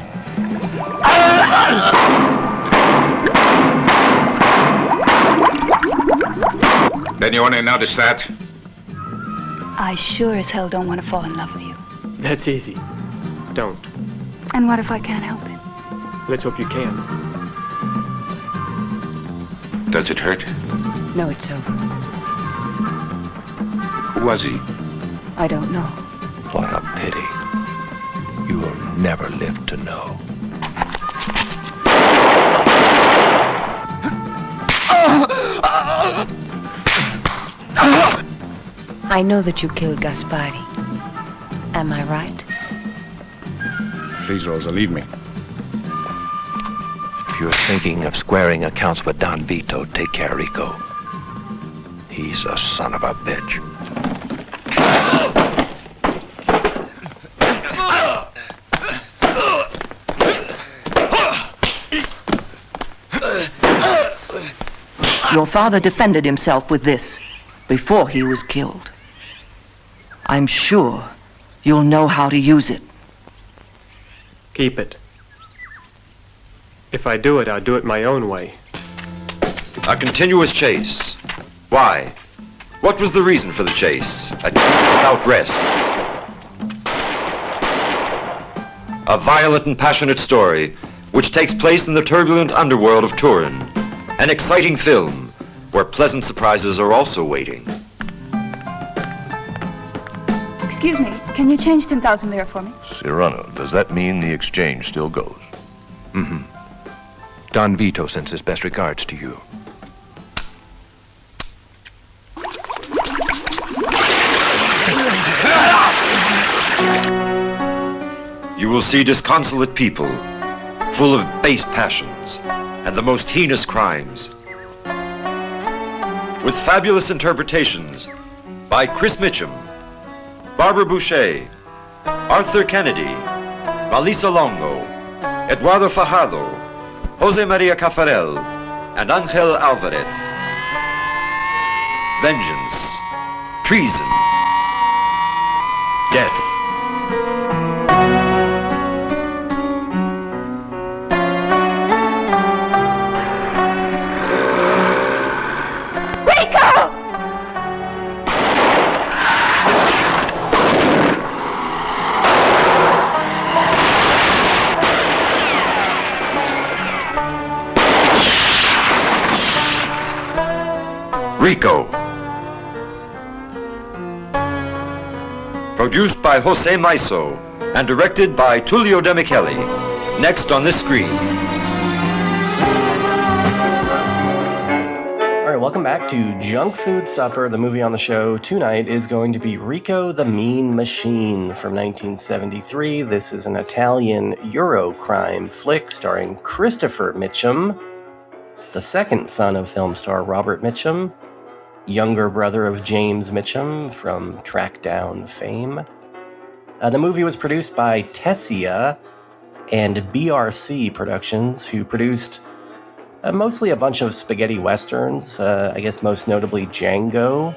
Then you only notice that? I sure as hell don't want to fall in love with you. That's easy. Don't. And what if I can't help it? Let's hope you can. Does it hurt? No, it's over. Who was he? I don't know. What a pity. You will never live to know. I know that you killed Gaspari. Am I right? Please, Rosa, leave me. If you're thinking of squaring accounts with Don Vito, take care, Ricco. He's a son of a bitch. Your father defended himself with this before he was killed. I'm sure you'll know how to use it. Keep it. If I do it, I'll do it my own way. A continuous chase. Why? What was the reason for the chase? A chase without rest. A violent and passionate story which takes place in the turbulent underworld of Turin. An exciting film where pleasant surprises are also waiting. Excuse me, can you change 10,000 lira for me? Cyrano, does that mean the exchange still goes? Mm-hmm. Don Vito sends his best regards to you. You will see disconsolate people, full of base passions and the most heinous crimes. With fabulous interpretations by Chris Mitchum, Barbara Bouchet, Arthur Kennedy, Malisa Longo, Eduardo Fajardo, Jose Maria Caffarel, and Angel Alvarez. Vengeance, treason, death. Ricco. Produced by Jose Maiso and directed by Tullio De Micheli. Next on this screen. All right, welcome back to Junk Food Supper. The movie on the show tonight is going to be Ricco the Mean Machine from 1973. This is an Italian Eurocrime flick starring Christopher Mitchum, the second son of film star Robert Mitchum, younger brother of James Mitchum from Trackdown fame. The movie was produced by Tessia and BRC Productions, who produced mostly a bunch of spaghetti westerns, I guess most notably Django,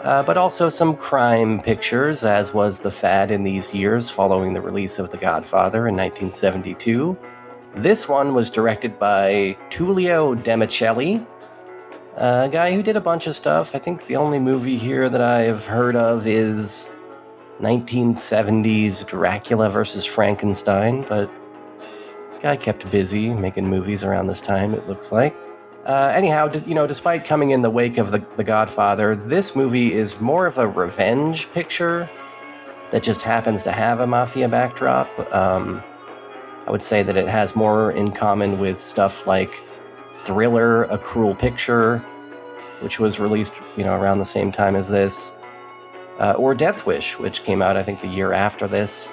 but also some crime pictures, as was the fad in these years following the release of The Godfather in 1972. This one was directed by Tullio De Micheli, a guy who did a bunch of stuff. I think the only movie here that I have heard of is 1970s Dracula versus Frankenstein, but guy kept busy making movies around this time, it looks like. Anyhow, despite coming in the wake of The Godfather, this movie is more of a revenge picture that just happens to have a mafia backdrop. I would say that it has more in common with stuff like Thriller, A Cruel Picture, which was released, around the same time as this, or Death Wish, which came out, I think, the year after this,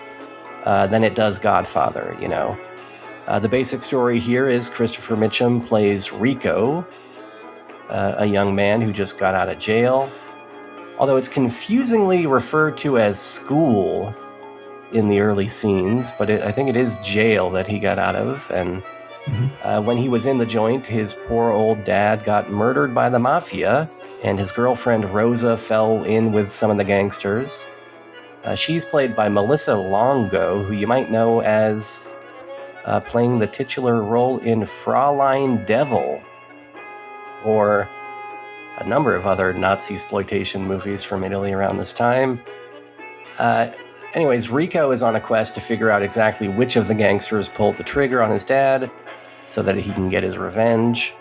than it does Godfather, The basic story here is Christopher Mitchum plays Ricco, a young man who just got out of jail, although it's confusingly referred to as school in the early scenes, but I think it is jail that he got out of, and when he was in the joint, his poor old dad got murdered by the mafia, and his girlfriend Rosa fell in with some of the gangsters. She's played by Malisa Longo, who you might know as playing the titular role in Fraulein Devil, or a number of other Nazi-exploitation movies from Italy around this time. Anyways, Ricco is on a quest to figure out exactly which of the gangsters pulled the trigger on his dad so that he can get his revenge.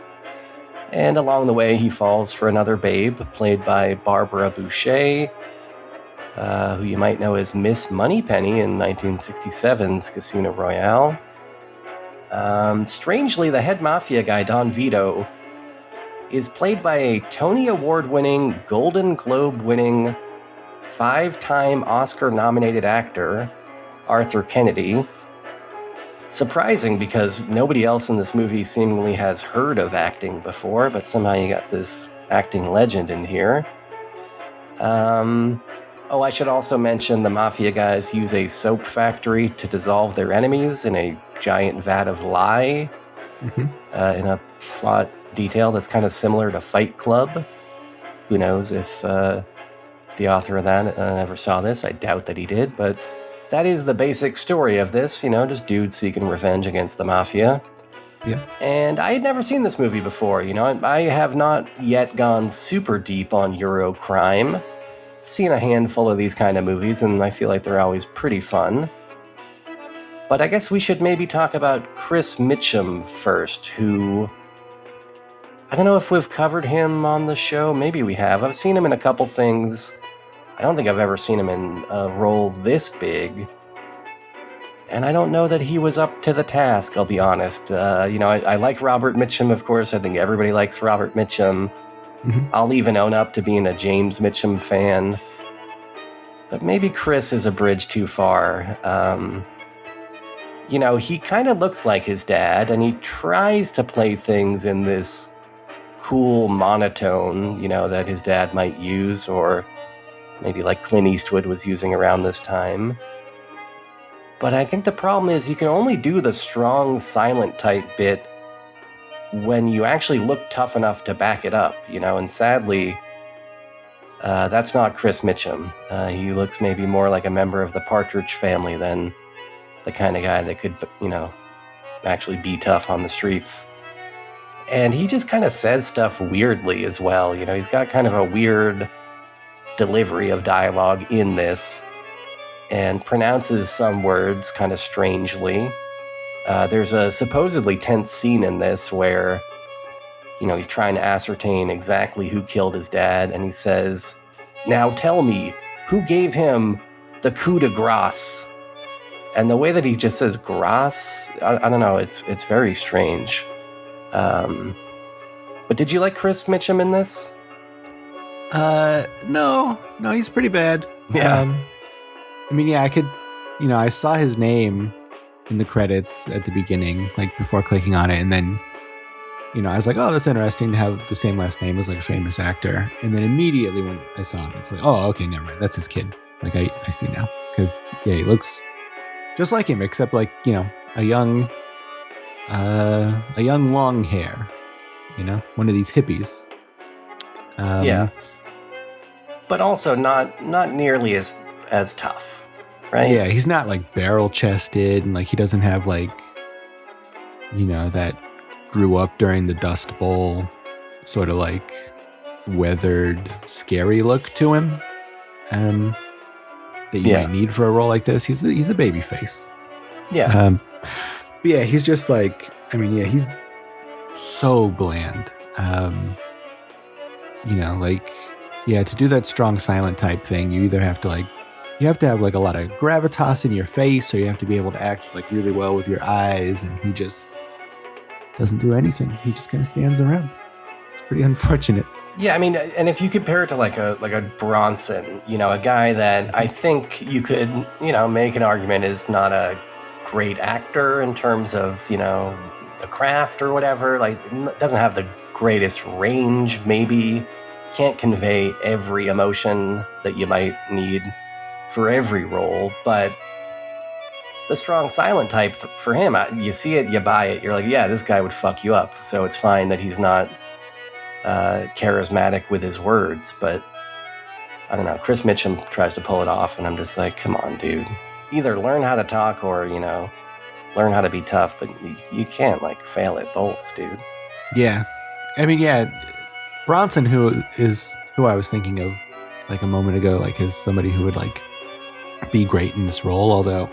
And along the way, he falls for another babe, played by Barbara Bouchet, who you might know as Miss Moneypenny in 1967's Casino Royale. Strangely, the head mafia guy, Don Vito, is played by a Tony Award-winning, Golden Globe-winning, 5-time Oscar-nominated actor, Arthur Kennedy. Surprising, because nobody else in this movie seemingly has heard of acting before, but somehow you got this acting legend in here. I should also mention the mafia guys use a soap factory to dissolve their enemies in a giant vat of lye, in a plot detail that's kind of similar to Fight Club. Who knows if the author of that ever saw this? I doubt that he did, but that is the basic story of this, just dudes seeking revenge against the mafia. Yeah. And I had never seen this movie before, I have not yet gone super deep on Eurocrime. I've seen a handful of these kind of movies, and I feel like they're always pretty fun. But I guess we should maybe talk about Chris Mitchum first, who... I don't know if we've covered him on the show. Maybe we have. I've seen him in a couple things. I don't think I've ever seen him in a role this big. And I don't know that he was up to the task, I'll be honest. I like Robert Mitchum, of course. I think everybody likes Robert Mitchum. I'll even own up to being a James Mitchum fan. But maybe Chris is a bridge too far. He kind of looks like his dad, and he tries to play things in this cool monotone, that his dad might use, or maybe like Clint Eastwood was using around this time. But I think the problem is you can only do the strong, silent type bit when you actually look tough enough to back it up, and sadly, that's not Chris Mitchum. He looks maybe more like a member of the Partridge Family than the kind of guy that could, actually be tough on the streets. And he just kind of says stuff weirdly as well. He's got kind of a weird delivery of dialogue in this, and pronounces some words kind of strangely. There's a supposedly tense scene in this where he's trying to ascertain exactly who killed his dad, and he says, "Now tell me, who gave him the coup de grace?" And the way that he just says grace, I don't know, it's very strange. But did you like Chris Mitchum in this? No, he's pretty bad. Yeah. I mean, yeah, I could, I saw his name in the credits at the beginning, like before clicking on it, and then, I was like, oh, that's interesting to have the same last name as like a famous actor. And then immediately when I saw him, it's like, oh, okay, never mind, that's his kid. Like I see now, because yeah, he looks just like him, except like a young long hair, one of these hippies. Yeah, but also not nearly as tough, right? Yeah, he's not like barrel chested, and like he doesn't have like that grew up during the Dust Bowl sort of like weathered, scary look to him. That you might need for a role like this. He's a baby face. Yeah. But yeah, he's just like, he's so bland. To do that strong silent type thing, you either have to you have to have like a lot of gravitas in your face, or you have to be able to act like really well with your eyes, and he just doesn't do anything. He just kind of stands around. It's pretty unfortunate. Yeah, and if you compare it to like a Bronson, a guy that I think you could, make an argument is not a great actor in terms of, the craft or whatever, like doesn't have the greatest range, maybe can't convey every emotion that you might need for every role, but the strong silent type for him, you see it, you buy it, you're like, yeah, this guy would fuck you up, so it's fine that he's not charismatic with his words. But I don't know, Chris Mitchum tries to pull it off, and I'm just like, come on, dude, either learn how to talk or learn how to be tough, but you can't like fail at both, dude. Yeah, Bronson, who I was thinking of like a moment ago, like as somebody who would like be great in this role, although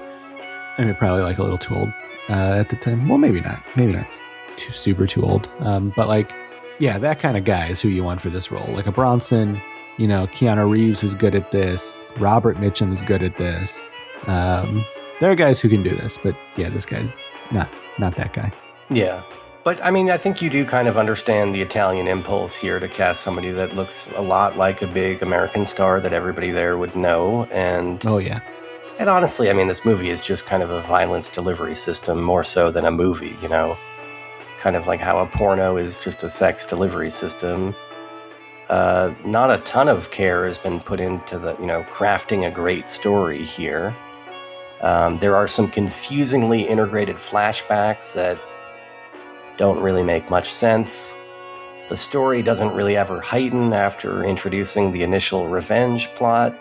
probably like a little too old at the time. Well, maybe not too old, but like, yeah, that kind of guy is who you want for this role. Like a Bronson, Keanu Reeves is good at this. Robert Mitchum is good at this. There are guys who can do this, but yeah, this guy's not that guy. Yeah. But I think you do kind of understand the Italian impulse here to cast somebody that looks a lot like a big American star that everybody there would know. And oh, yeah. And honestly, this movie is just kind of a violence delivery system more so than a movie, kind of like how a porno is just a sex delivery system. Not a ton of care has been put into the, crafting a great story here. There are some confusingly integrated flashbacks that don't really make much sense. The story doesn't really ever heighten after introducing the initial revenge plot.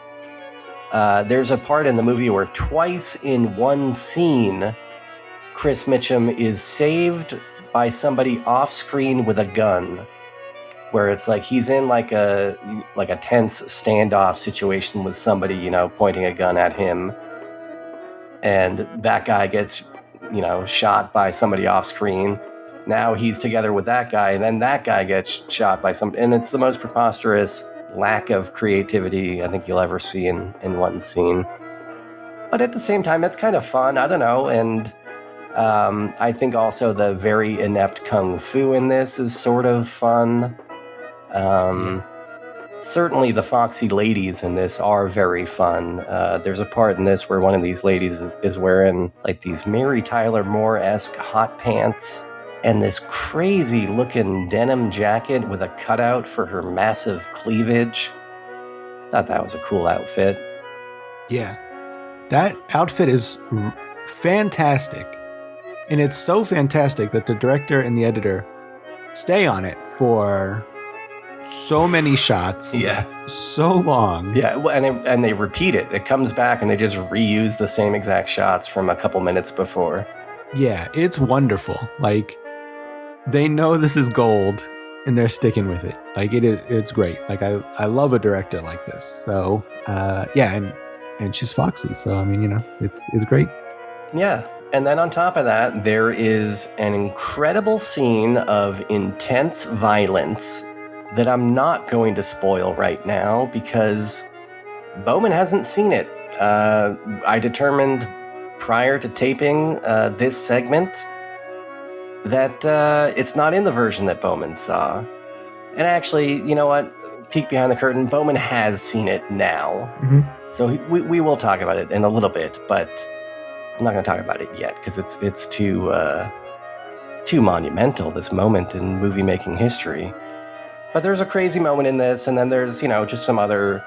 There's a part in the movie where twice in one scene, Chris Mitchum is saved by somebody off screen with a gun, where it's like he's in like a tense standoff situation with somebody, pointing a gun at him, and that guy gets, shot by somebody off screen. Now he's together with that guy, and then that guy gets shot by somebody, and it's the most preposterous lack of creativity I think you'll ever see in one scene. But at the same time, it's kind of fun. I don't know, and I think also the very inept kung fu in this is sort of fun. Certainly the foxy ladies in this are very fun. There's a part in this where one of these ladies is wearing like these Mary Tyler Moore-esque hot pants and this crazy looking denim jacket with a cutout for her massive cleavage. I thought that was a cool outfit. Yeah, that outfit is fantastic. And it's so fantastic that the director and the editor stay on it for so many shots. Yeah. So long. Yeah, and they repeat it. It comes back and they just reuse the same exact shots from a couple minutes before. Yeah, it's wonderful. Like, they know this is gold and they're sticking with it. Like, it's great. Like, I love a director like this. So, yeah, and she's foxy. So, it's great. Yeah, And then on top of that, there is an incredible scene of intense violence that I'm not going to spoil right now because Bowman hasn't seen it. I determined prior to taping this segment that it's not in the version that Bowman saw. And actually, you know what? Peek behind the curtain, Bowman has seen it now. Mm-hmm. So we will talk about it in a little bit, but I'm not going to talk about it yet because it's too monumental, this moment in movie-making history. But there's a crazy moment in this, and then there's, just some other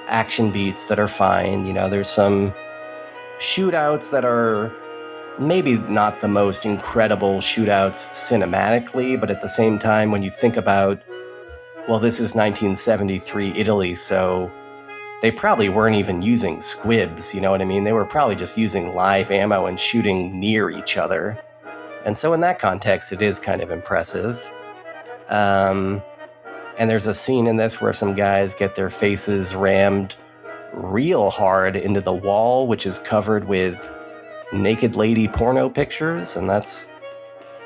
action beats that are fine. There's some shootouts that are maybe not the most incredible shootouts cinematically, but at the same time, when you think about, well, this is 1973 Italy, so they probably weren't even using squibs, you know what I mean? They were probably just using live ammo and shooting near each other. And so in that context, it is kind of impressive. And there's a scene in this where some guys get their faces rammed real hard into the wall, which is covered with naked lady porno pictures, and it's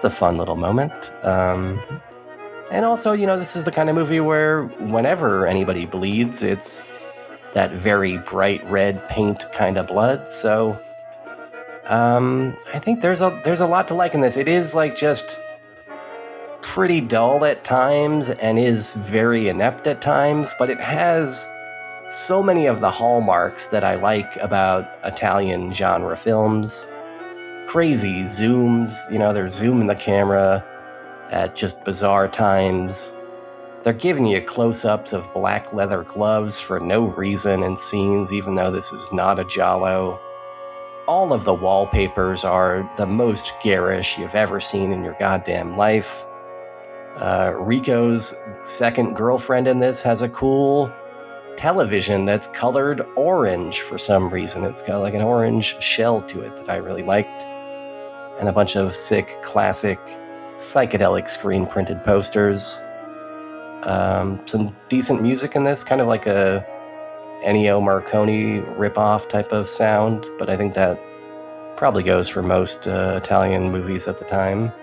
a fun little moment. And also, this is the kind of movie where whenever anybody bleeds, it's that very bright red paint kind of blood. So I think there's a lot to like in this. It is just pretty dull at times and is very inept at times, but it has so many of the hallmarks that I like about Italian genre films. Crazy zooms, they're zooming the camera at just bizarre times. They're giving you close-ups of black leather gloves for no reason in scenes, even though this is not a giallo. All of the wallpapers are the most garish you've ever seen in your goddamn life. Ricco's second girlfriend in this has a cool television that's colored orange for some reason. It's got an orange shell to it that I really liked. And a bunch of sick, classic, psychedelic screen-printed posters. Some decent music in this, kind of like a Ennio Morricone ripoff type of sound, but I think that probably goes for most Italian movies at the time.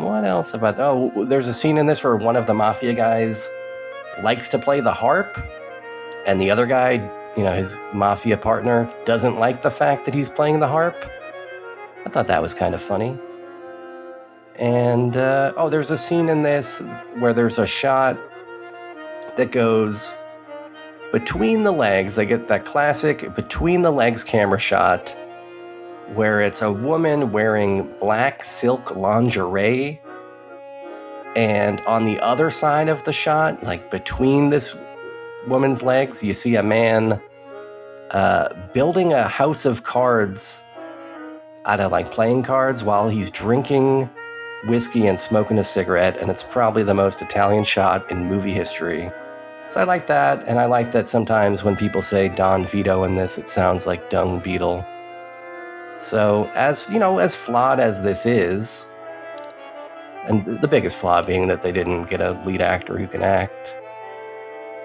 What else about... Oh, there's a scene in this where one of the mafia guys likes to play the harp, and the other guy, his mafia partner, doesn't like the fact that he's playing the harp. I thought that was kind of funny. And, there's a scene in this where there's a shot that goes between the legs. They get that classic between the legs camera shot where it's a woman wearing black silk lingerie. And on the other side of the shot, between this woman's legs, you see a man building a house of cards out of playing cards while he's drinking whiskey and smoking a cigarette, and it's probably the most Italian shot in movie history. So I like that, and I like that sometimes when people say Don Vito in this, it sounds like Dung Beetle. So as flawed as this is, and the biggest flaw being that they didn't get a lead actor who can act,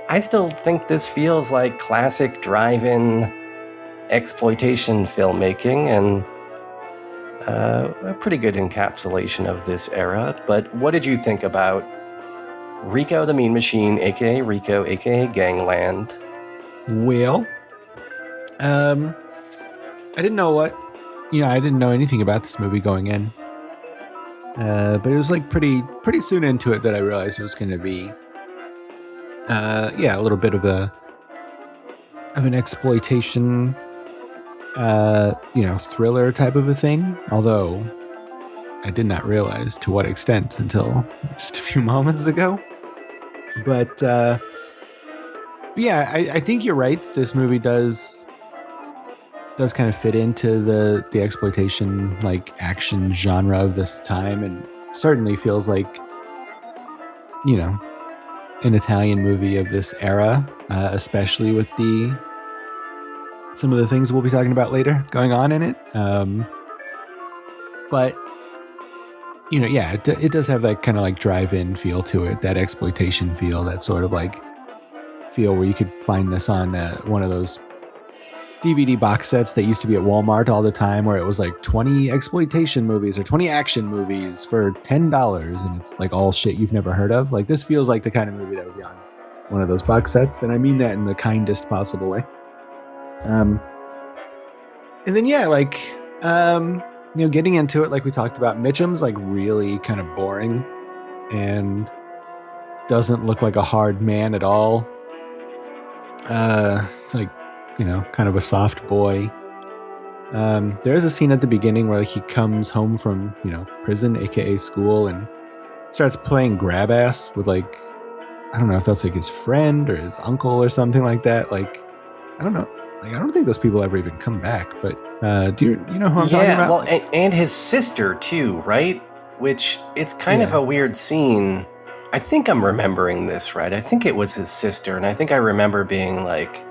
I still think this feels like classic drive-in exploitation filmmaking, and a pretty good encapsulation of this era. But what did you think about Ricco the Mean Machine, aka Ricco, aka Gangland? Well, I didn't know I didn't know anything about this movie going in. But it was pretty soon into it that I realized it was going to be, a little bit of an exploitation, thriller type of a thing. Although I did not realize to what extent until just a few moments ago. But I think you're right. This movie does kind of fit into the exploitation action genre of this time, and certainly feels like an Italian movie of this era, especially with some of the things we'll be talking about later going on in it. But it does have that kind of drive-in feel to it, that exploitation feel, that sort of feel where you could find this on one of those DVD box sets that used to be at Walmart all the time, where it was like 20 exploitation movies or 20 action movies for $10, and it's like all shit you've never heard of. Like, this feels like the kind of movie that would be on one of those box sets, and I mean that in the kindest possible way. And then getting into it, like we talked about, Mitchum's like really kind of boring and doesn't look like a hard man at all. It's like, kind of a soft boy. There's a scene at the beginning where he comes home from, prison, aka school, and starts playing grab ass with I don't know if that's like his friend or his uncle or something like that. Like, I don't know. Like, I don't think those people ever even come back, but do you know who I'm talking about? Well, and his sister too, right? Which, it's kind of a weird scene. I think I'm remembering this right. I think it was his sister, and I think I remember being like,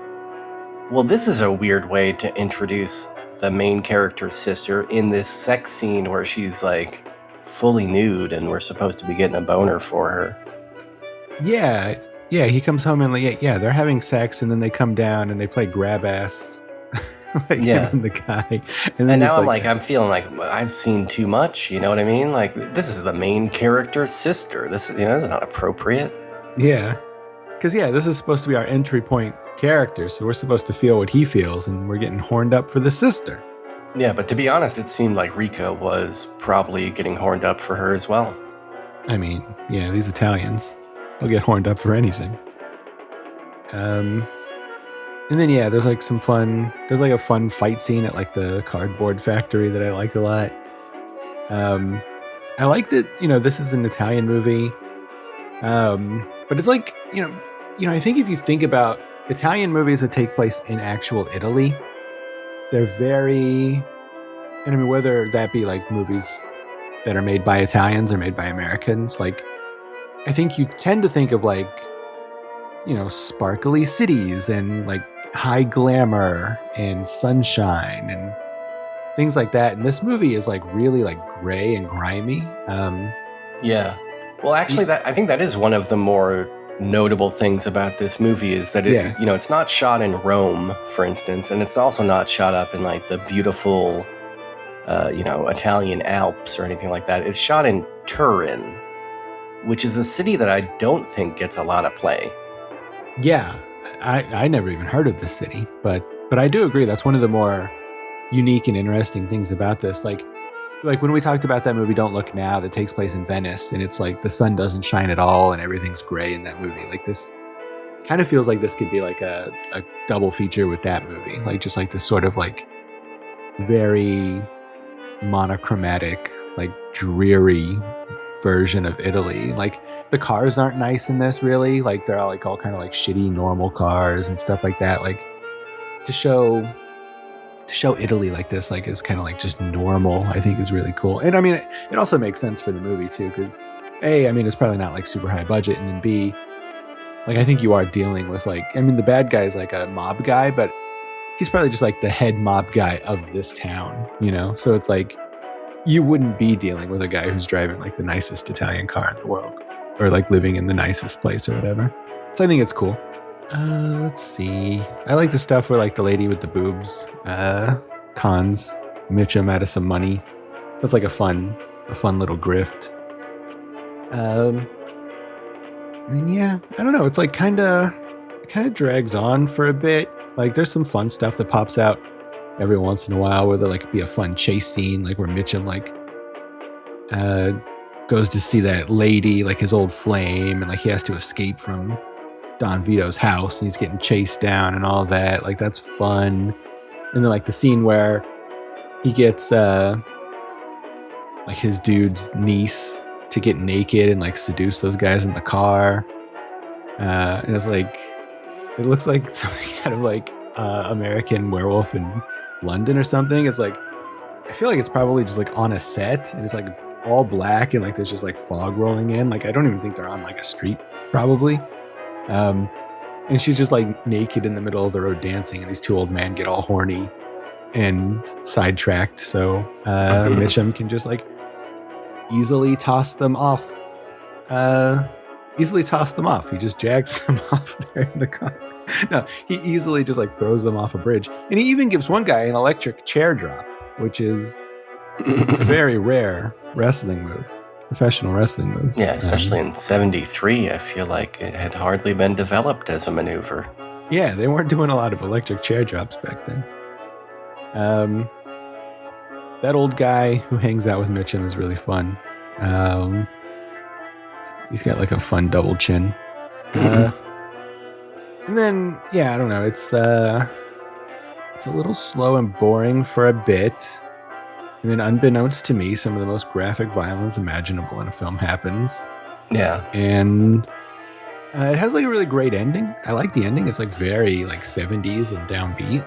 well, this is a weird way to introduce the main character's sister in this sex scene where she's like fully nude and we're supposed to be getting a boner for her. Yeah, he comes home and they're having sex, and then they come down and they play grab ass. Him and the guy. And now I'm feeling like I've seen too much, you know what I mean? Like, this is the main character's sister. This is not appropriate. Yeah. Because, this is supposed to be our entry point character, so we're supposed to feel what he feels, and we're getting horned up for the sister. Yeah, but to be honest, it seemed like Ricco was probably getting horned up for her as well. I mean, these Italians, they'll get horned up for anything. And then, there's like a fun fight scene at like the cardboard factory that I liked a lot. I like that, this is an Italian movie. But it's like, I think if you think about Italian movies that take place in actual Italy, they're very, and I mean, whether that be like movies that are made by Italians or made by Americans, like, I think you tend to think of like, sparkly cities and like high glamour and sunshine and things like that. And this movie is like really like gray and grimy. Well, actually, I think that is one of the more notable things about this movie is that it's not shot in Rome, for instance, and it's also not shot up in like the beautiful, Italian Alps or anything like that. It's shot in Turin, which is a city that I don't think gets a lot of play. Yeah. I never even heard of this city, but I do agree that's one of the more unique and interesting things about this. Like when we talked about that movie Don't Look Now that takes place in Venice, and it's like the sun doesn't shine at all and everything's gray in that movie. Like, this kind of feels like this could be like a double feature with that movie. Like, just like this sort of like very monochromatic, like dreary version of Italy. Like, the cars aren't nice in this, really. Like, they're all kind of like shitty normal cars and stuff like that. Like, to show Italy like this, like, is kind of like just normal, I think is really cool. And I mean, it also makes sense for the movie too, because A, I mean, it's probably not like super high budget, and then B, like, I think you are dealing with like, I mean, the bad guy is like a mob guy, but he's probably just like the head mob guy of this town, So it's like, you wouldn't be dealing with a guy who's driving like the nicest Italian car in the world, or like living in the nicest place or whatever. So I think it's cool. Let's see. I like the stuff where like the lady with the boobs cons Mitchum out of some money. That's like a fun little grift. And I don't know. It's like kind of drags on for a bit. Like, there's some fun stuff that pops out every once in a while where there like be a fun chase scene, like where Mitchum like goes to see that lady, like his old flame, and like he has to escape from Don Vito's house and he's getting chased down and all that. Like, that's fun. And then like the scene where he gets like his dude's niece to get naked and like seduce those guys in the car. And it's like, it looks like something out of like American Werewolf in London or something. It's like, I feel like it's probably just like on a set and it's like all black and like there's just like fog rolling in. Like, I don't even think they're on like a street probably. And she's just like naked in the middle of the road dancing, and these two old men get all horny and sidetracked. So Mitchum can just like easily toss them off. He just jags them off there in the car. No, he easily just like throws them off a bridge. And he even gives one guy an electric chair drop, which is a very rare wrestling move, professional wrestling move. Yeah, especially in 73, I feel like it had hardly been developed as a maneuver. Yeah, they weren't doing a lot of electric chair drops back then. That old guy who hangs out with Mitchum is really fun. He's got like a fun double chin. And then, yeah, I don't know. It's a little slow and boring for a bit. And then unbeknownst to me, some of the most graphic violence imaginable in a film happens. Yeah. And it has like a really great ending. I like the ending. It's like very like 70s and downbeat.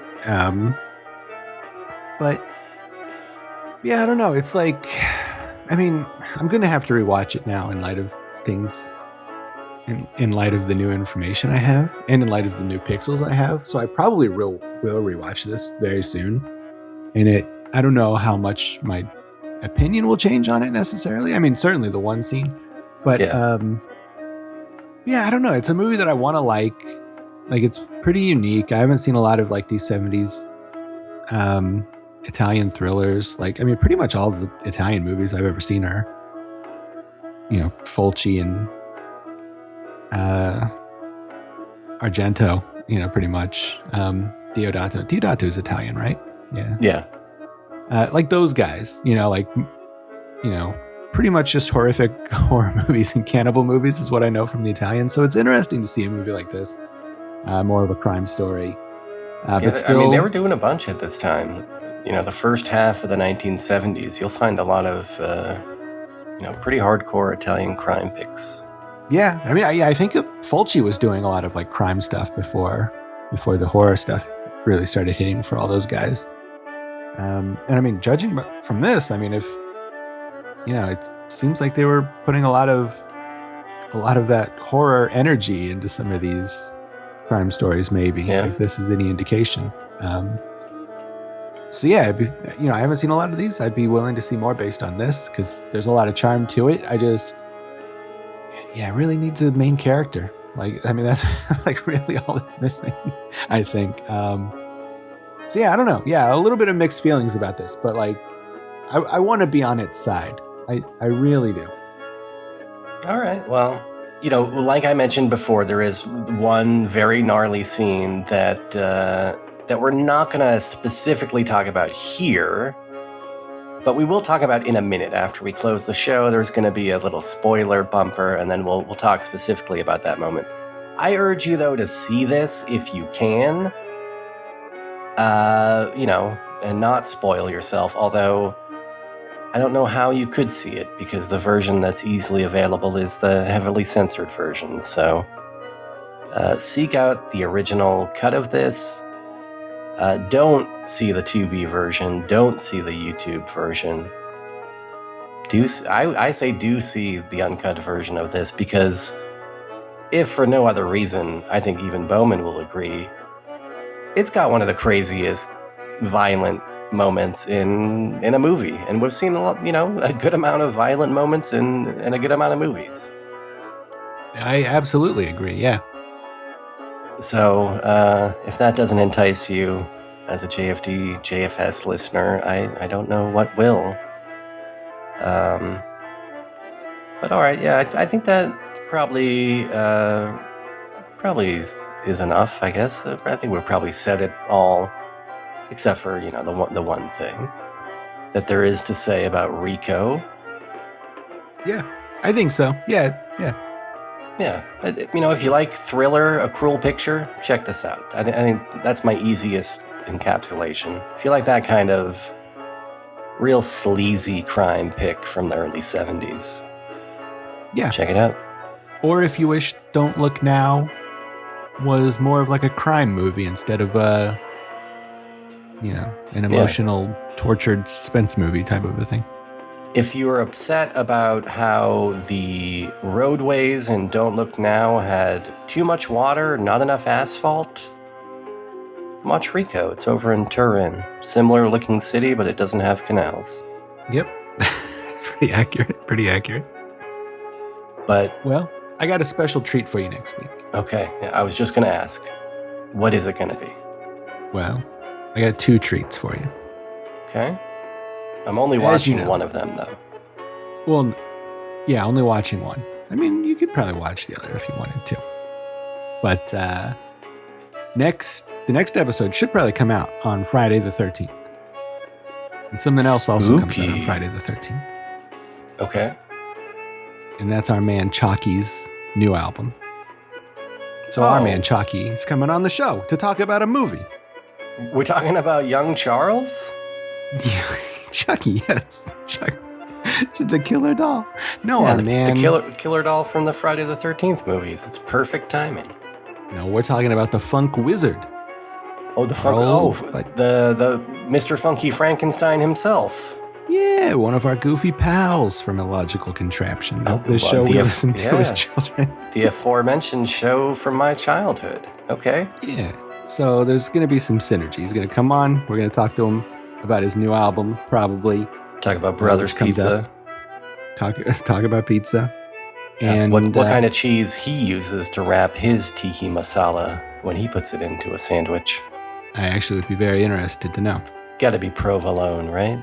But yeah, I don't know. It's like, I mean, I'm going to have to rewatch it now in light of things, in light of the new information I have, and in light of the new pixels I have. So I probably will rewatch this very soon. And I don't know how much my opinion will change on it necessarily. I mean, certainly the one scene. But yeah, I don't know. It's a movie that I want to like. Like, it's pretty unique. I haven't seen a lot of like these 70s Italian thrillers. Like, I mean, pretty much all the Italian movies I've ever seen are, you know, Fulci and Argento, you know, pretty much. Deodato. Deodato's Italian, right? Yeah. Yeah. Like those guys, you know, like, you know, pretty much just horrific horror movies and cannibal movies is what I know from the Italians. So it's interesting to see a movie like this, more of a crime story. But still, I mean, they were doing a bunch at this time. You know, the first half of the 1970s, you'll find a lot of, you know, pretty hardcore Italian crime pics. Yeah, I mean, I think Fulci was doing a lot of like crime stuff before the horror stuff really started hitting for all those guys. And I mean, judging from this, I mean, if you know, it seems like they were putting a lot of that horror energy into some of these crime stories. Maybe if this is any indication. So yeah, you know, I haven't seen a lot of these. I'd be willing to see more based on this because there's a lot of charm to it. It really needs a main character. Like, I mean, that's like really all it's missing, I think. So yeah, I don't know. Yeah, a little bit of mixed feelings about this, but like, I want to be on its side. I really do. All right. Well, you know, like I mentioned before, there is one very gnarly scene that we're not going to specifically talk about here, but we will talk about in a minute after we close the show. There's going to be a little spoiler bumper, and then we'll talk specifically about that moment. I urge you, though, to see this if you can, you know, and not spoil yourself, although I don't know how you could see it, because the version that's easily available is the heavily censored version, so seek out the original cut of this. Don't see the Tubi version. Don't see the YouTube version. I say do see the uncut version of this, because if for no other reason, I think even Bowman will agree, it's got one of the craziest violent moments in a movie. And we've seen a lot, you know, a good amount of violent moments in a good amount of movies. I absolutely agree, yeah. So, if that doesn't entice you as a JFS listener, I don't know what will. But all right, yeah, I think that probably is enough, I guess. I think we've probably said it all, except for, you know, the one thing that there is to say about Ricco. Yeah, I think so. Yeah. Yeah, you know, if you like thriller, A Cruel Picture, check this out. I think that's my easiest encapsulation. If you like that kind of real sleazy crime pick from the early 70s, yeah, check it out. Or if you wish Don't Look Now was more of like a crime movie instead of you know, an emotional, tortured suspense movie type of a thing. If you're upset about how the roadways in Don't Look Now had too much water, not enough asphalt, watch Ricco. It's over in Turin. Similar looking city, but it doesn't have canals. Yep. Pretty accurate. But, well, I got a special treat for you next week. Okay, I was just going to ask. What is it going to be? Well, I got 2 treats for you. Okay. I'm only As watching you know. one of them, though. Well, yeah, only watching one. I mean, you could probably watch the other if you wanted to. But the next episode should probably come out on Friday the 13th. And something else also comes out on Friday the 13th. Okay. And that's our man Chalky's new album. So our man Chalky is coming on the show to talk about a movie. We're talking about Young Charles? Yeah, Chucky, yes. Chucky. The killer doll. No, yeah, our man. The killer doll from the Friday the 13th movies. It's perfect timing. No, we're talking about the Funk Wizard. Oh, the the Mr. Funky Frankenstein himself. Yeah, one of our goofy pals from Illogical Contraption. The show we listen to as children. The aforementioned show from my childhood. Okay. Yeah. So there's going to be some synergy. He's going to come on. We're going to talk to him about his new album, probably. Talk about Brothers Pizza. Talk about pizza. Ask And what kind of cheese he uses to wrap his tiki masala when he puts it into a sandwich. I actually would be very interested to know. Got to be provolone, right?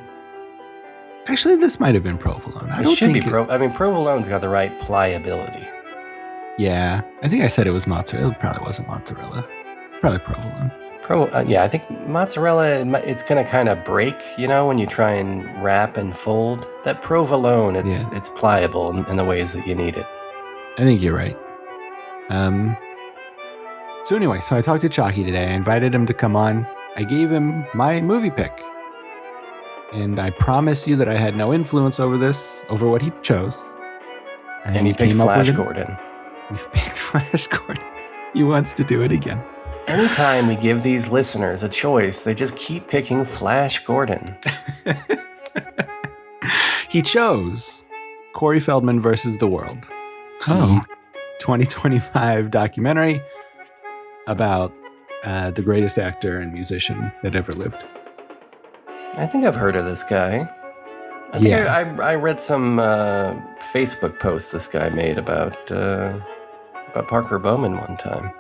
Actually, this might have been provolone. It should be provolone's got the right pliability. Yeah, I think I said it was mozzarella. It probably wasn't mozzarella. Probably provolone. Yeah, I think mozzarella, it's going to kind of break, when you try and wrap and fold. That provolone, it's pliable in the ways that you need it. I think you're right. So anyway, I talked to Chalky today. I invited him to come on. I gave him my movie pick. And I promise you that I had no influence over what he chose. And he picked Flash Gordon. We picked Flash Gordon. He wants to do it again. Anytime we give these listeners a choice, they just keep picking Flash Gordon. He chose Corey Feldman versus the World. Oh. 2025 documentary about the greatest actor and musician that ever lived. I think I've heard of this guy. I read some Facebook posts this guy made about Parker Bowman one time.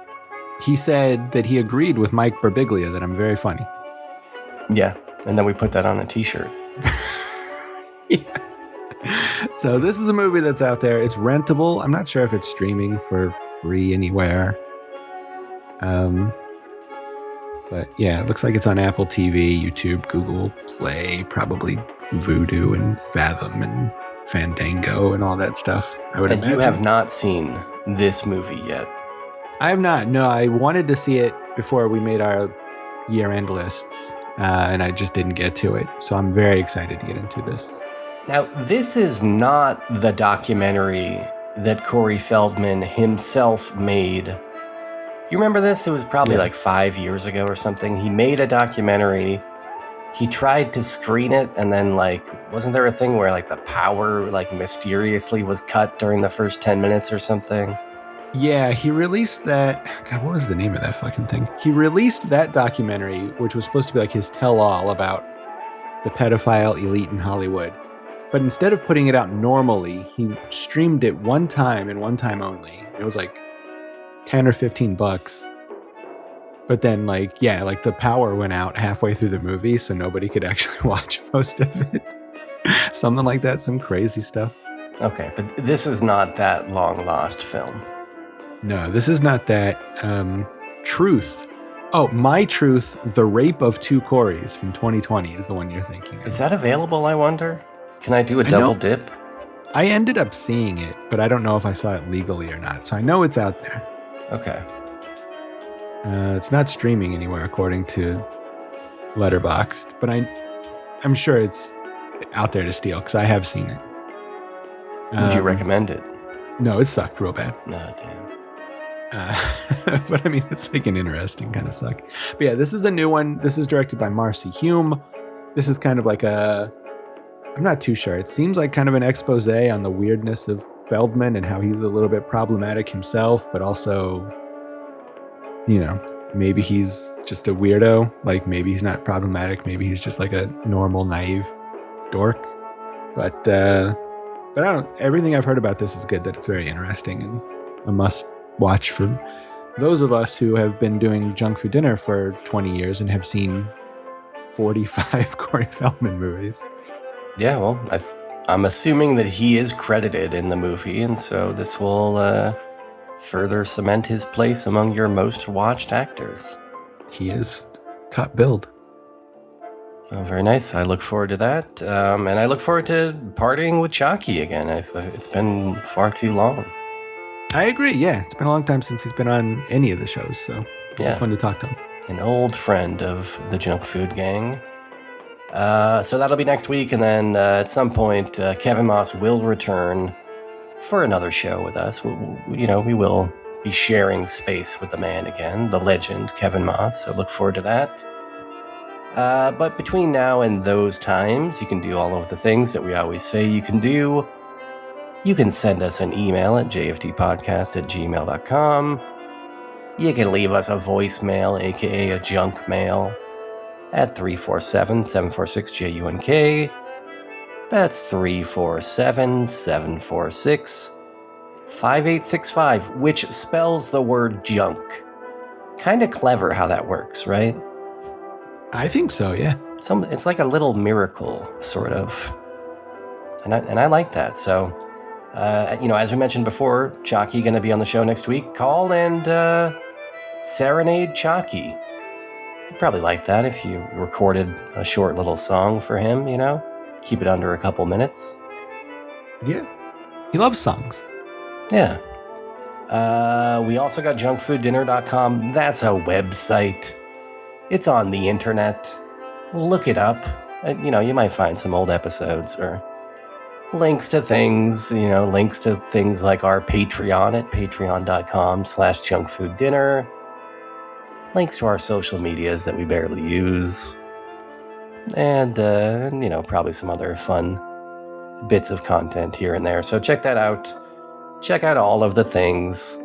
He said that he agreed with Mike Birbiglia that I'm very funny. Yeah, and then we put that on a t-shirt. Yeah. So this is a movie that's out there. It's rentable. I'm not sure if it's streaming for free anywhere. But yeah, it looks like it's on Apple TV, YouTube, Google Play, probably Vudu and Fathom and Fandango and all that stuff. I would imagine. You have not seen this movie yet. I have not. No, I wanted to see it before we made our year-end lists, and I just didn't get to it. So I'm very excited to get into this. Now, this is not the documentary that Corey Feldman himself made. You remember this? It was probably like 5 years ago or something. He made a documentary. He tried to screen it, and then wasn't there a thing where the power mysteriously was cut during the first 10 minutes or something? Yeah, he released that. God, what was the name of that fucking thing? He released that documentary, which was supposed to be his tell-all about the pedophile elite in Hollywood. But instead of putting it out normally, he streamed it one time and one time only. It was $10 or $15. But then the power went out halfway through the movie, so nobody could actually watch most of it. Something like that, some crazy stuff. Okay, but this is not that long-lost film. No, this is not that. Truth. Oh, My Truth, The Rape of Two Coreys from 2020 is the one you're thinking of. Is that available, I wonder? Can I do a double dip? I ended up seeing it, but I don't know if I saw it legally or not. So I know it's out there. Okay. It's not streaming anywhere according to Letterboxd, but I'm sure it's out there to steal because I have seen it. Would you recommend it? No, it sucked real bad. No, damn. But I mean, it's an interesting kind of suck. But yeah, this is a new one. This is directed by Marcy Hume. This is kind of I'm not too sure. It seems like kind of an expose on the weirdness of Feldman and how he's a little bit problematic himself, but also, maybe he's just a weirdo. Maybe he's not problematic. Maybe he's just a normal, naive dork. But I don't. Everything I've heard about this is good. That it's very interesting and a must watch for those of us who have been doing junk food dinner for 20 years and have seen 45 Corey Feldman movies. Yeah, well, I'm assuming that he is credited in the movie, and so this will further cement his place among your most watched actors. He is top billed. Well, very nice. I look forward to that, and I look forward to partying with Chalky again. It's been far too long. I agree, yeah. It's been a long time since he's been on any of the shows, so it's fun to talk to him. An old friend of the Junk Food Gang. So that'll be next week, and then at some point, Kevin Moss will return for another show with us. We will be sharing space with the man again, the legend, Kevin Moss, so look forward to that. But between now and those times, you can do all of the things that we always say you can do. You can send us an email at jftpodcast@gmail.com. You can leave us a voicemail, aka a junk mail, at 347-746-JUNK. That's 347-746-5865, which spells the word junk. Kind of clever how that works, right? I think so, yeah. It's like a little miracle, sort of. And I like that. So, as we mentioned before, Chalky going to be on the show next week. Call and serenade Chalky. I'd probably like that if you recorded a short little song for him, Keep it under a couple minutes. Yeah. He loves songs. Yeah. We also got junkfooddinner.com. That's a website. It's on the internet. Look it up. You might find some old episodes or links to things, links to things like our Patreon at patreon.com/junkfooddinner. Links to our social medias that we barely use. And, probably some other fun bits of content here and there. So check that out. Check out all of the things.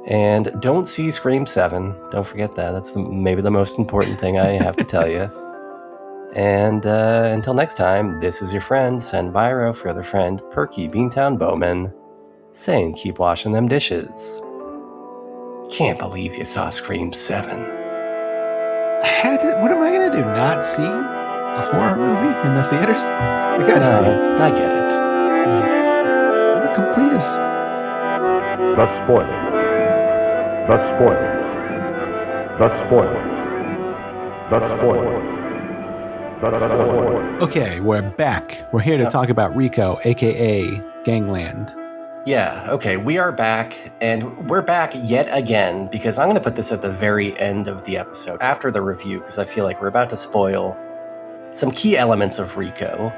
And don't see Scream 7. Don't forget that. That's maybe the most important thing I have to tell you. And until next time, this is your friend, Sen Biro, for other friend, Perky Beantown Bowman, saying keep washing them dishes. Can't believe you saw Scream 7. What am I going to do? Not see a horror movie in the theaters? I gotta see it. I get it. I'm a completist. The spoilers. The spoilers. The spoilers. The spoilers. The spoilers. Okay, we're back. We're here to talk about Ricco, a.k.a. Gangland. Yeah, okay, we are back, and we're back yet again, because I'm going to put this at the very end of the episode, after the review, because I feel like we're about to spoil some key elements of Ricco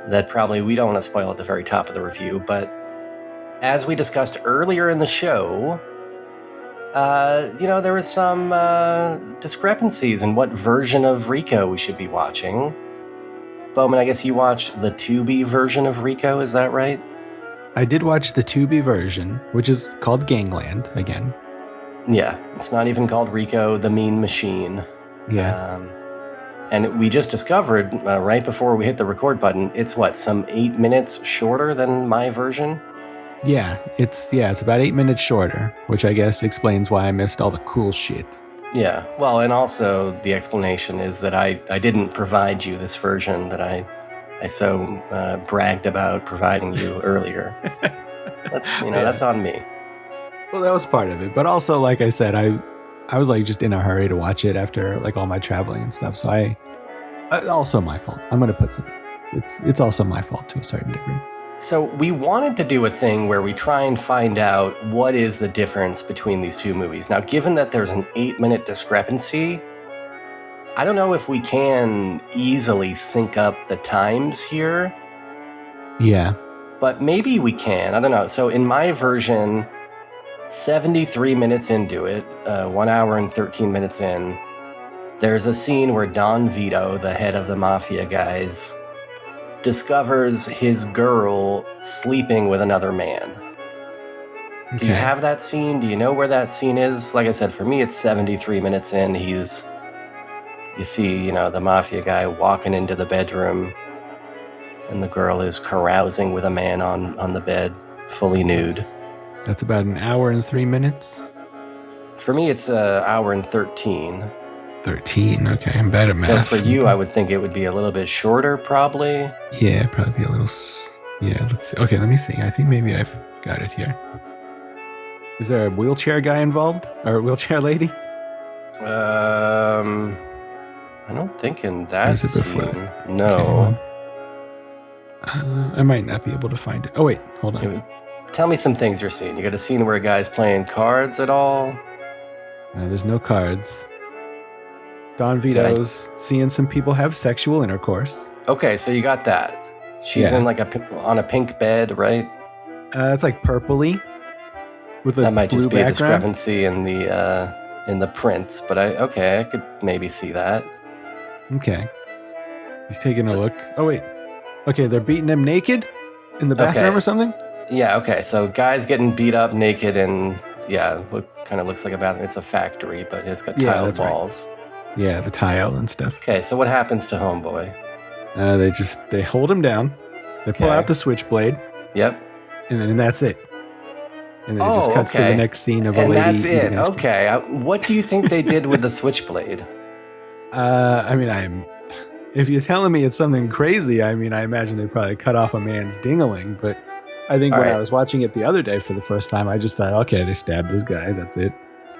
that probably we don't want to spoil at the very top of the review, but as we discussed earlier in the show, there was some discrepancies in what version of Ricco we should be watching. Bowman, I guess you watched the Tubi version of Ricco, is that right? I did watch the Tubi version, which is called Gangland, again. Yeah, it's not even called Ricco the Mean Machine. Yeah. And we just discovered, right before we hit the record button, it's some 8 minutes shorter than my version? Yeah, it's about 8 minutes shorter, which I guess explains why I missed all the cool shit. Yeah, well, and also the explanation is that I didn't provide you this version that I so bragged about providing you earlier. That's on me. Well, that was part of it, but also, like I said, I was just in a hurry to watch it after all my traveling and stuff. So I also my fault. I'm gonna put some. It's also my fault to a certain degree. So we wanted to do a thing where we try and find out what is the difference between these two movies. Now, given that there's an 8-minute discrepancy, I don't know if we can easily sync up the times here. Yeah. But maybe we can. I don't know. So in my version, 73 minutes into it, 1 hour and 13 minutes in, there's a scene where Don Vito, the head of the Mafia guys, discovers his girl sleeping with another man. Okay. Do you have that scene? Do you know where that scene is? Like I said, for me, it's 73 minutes in. You see, the Mafia guy walking into the bedroom, and the girl is carousing with a man on the bed, fully nude. That's about 1 hour and 3 minutes? For me, it's an hour and 13. 13. Okay, I'm bad at math. So for you, I would think it would be a little bit shorter, probably. Yeah, probably be a little. Yeah, let's see. Okay, let me see. I think maybe I've got it here. Is there a wheelchair guy involved? Or a wheelchair lady? I don't think in that Is it before scene. that? No. Okay, I might not be able to find it. Oh, wait. Hold on. Tell me some things you're seeing. You got a scene where a guy's playing cards at all? There's no cards. Don Vito's seeing some people have sexual intercourse. Okay, so you got that. She's in like on a pink bed, right? It's like purpley with a that might blue just be a background. discrepancy in the prints, but I could maybe see that. Okay. He's taking a look. Oh, wait. Okay, they're beating him naked in the bathroom or something? Yeah, okay. So guy's getting beat up naked and kind of looks like a bathroom. It's a factory, but it's got tile walls. Right. Yeah, the tile and stuff. Okay, so what happens to Homeboy? They hold him down. They pull out the switchblade. Yep. And then that's it. And then it just cuts to the next scene of a lady. And that's it. Okay. What do you think they did with the switchblade? I mean, if you're telling me it's something crazy, I mean, I imagine they probably cut off a man's ding-a-ling, but I think when I was watching it the other day for the first time, I just thought, okay, they stabbed this guy. That's it.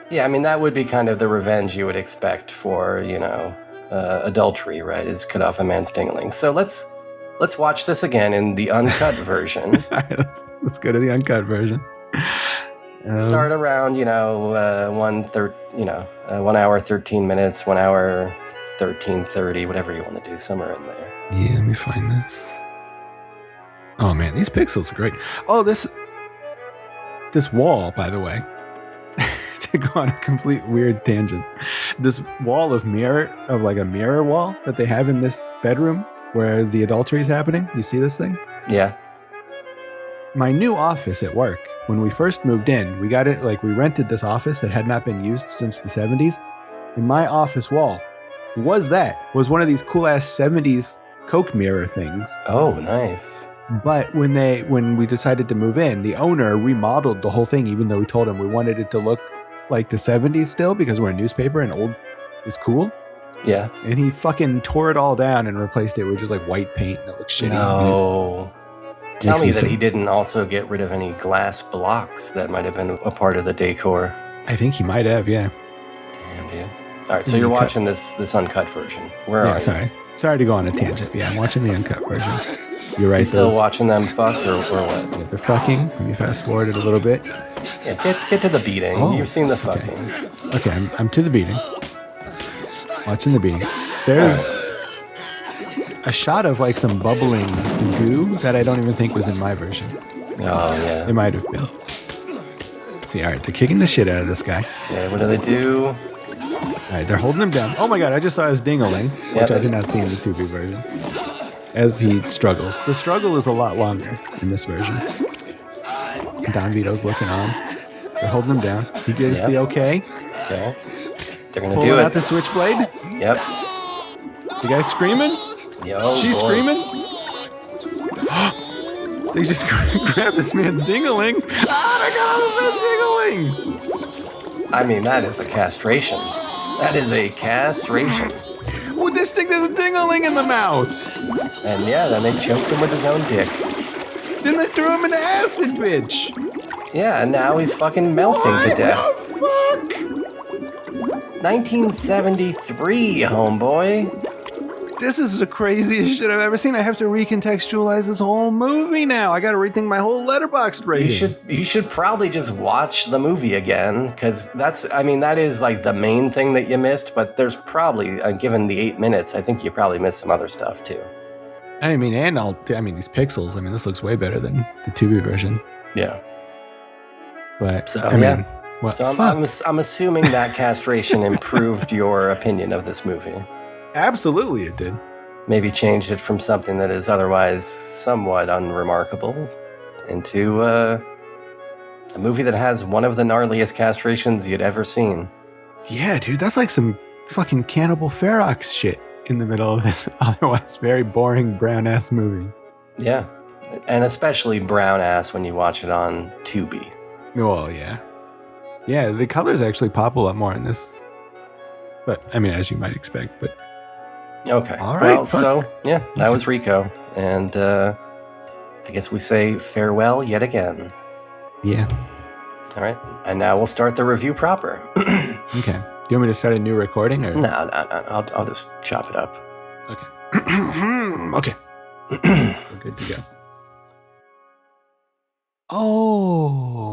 Yeah, I mean, that would be kind of the revenge you would expect for, adultery, right? Is cut off a man's ding-a-ling. So let's watch this again in the uncut version. All right, let's go to the uncut version. Start around, 1 hour 13 minutes, 1 hour 13:30, whatever you want to do, somewhere in there. Yeah, let me find this. Oh man, these pixels are great. Oh, this wall, by the way, to go on a complete weird tangent. This wall of like a mirror wall that they have in this bedroom where the adultery is happening. You see this thing? Yeah. My new office at work, when we first moved in, we rented this office that had not been used since the 70s. And my office wall was one of these cool ass 70s Coke mirror things. Oh, nice. But when we decided to move in, the owner remodeled the whole thing, even though we told him we wanted it to look like the 70s still because we're a newspaper and old is cool. Yeah. And he fucking tore it all down and replaced it with just like white paint and it looks shitty. No. Tell me that he didn't also get rid of any glass blocks that might have been a part of the decor. I think he might have, yeah. Damn, dude. All right, so you're watching this uncut version. Where are you? Sorry to go on a tangent. Yeah, I'm watching the uncut version. You're right. You still watching them fuck or what? Yeah, they're fucking. Let me fast forward it a little bit. Yeah, get to the beating. Oh, You've seen the fucking. Okay, I'm to the beating. Watching the beating. There's a shot of like some bubbling goo that I don't even think was in my version. Oh, yeah. It might have been. Let's see, all right, they're kicking the shit out of this guy. Okay, what do they do? All right, they're holding him down. Oh my god, I just saw his ding-a-ling, which I did not see in the 2B version. As he struggles. The struggle is a lot longer in this version. Don Vito's looking on. They're holding him down. He gives the okay. Okay. They're going to do it. Pulling out the switchblade. Yep. The guy's screaming. Yo, She's screaming. They just grab this man's ding-a-ling. Ah, they got this man's ding-a-ling. I mean, that is a castration. That is a castration. With this thing, there's a ding-a-ling in the mouth. And then they choked him with his own dick. Then they threw him in acid, bitch. Yeah, and now he's fucking melting to death. What the fuck? 1973, homeboy. This is the craziest shit I've ever seen. I have to recontextualize this whole movie now. I got to rethink my whole Letterboxd rating. You should probably just watch the movie again, because that is like the main thing that you missed, but there's probably, given the 8 minutes, I think you probably missed some other stuff too. I mean, these pixels, this looks way better than the 2B version. Yeah. But, so, what so I'm assuming that castration improved your opinion of this movie. Absolutely it did. Maybe changed it from something that is otherwise somewhat unremarkable into a movie that has one of the gnarliest castrations you'd ever seen. Yeah, dude, that's like some fucking Cannibal Ferox shit in the middle of this otherwise very boring brown-ass movie. Yeah, and especially brown-ass when you watch it on Tubi. Well, yeah. Yeah, the colors actually pop a lot more in this. But, I mean, as you might expect, but... Okay. All right, well, so, yeah, that was Ricco. And I guess we say farewell yet again. Yeah. All right. And now we'll start the review proper. Okay. Do you want me to start a new recording? Or? No. I'll just chop it up. Okay. Okay. We're good to go. Oh.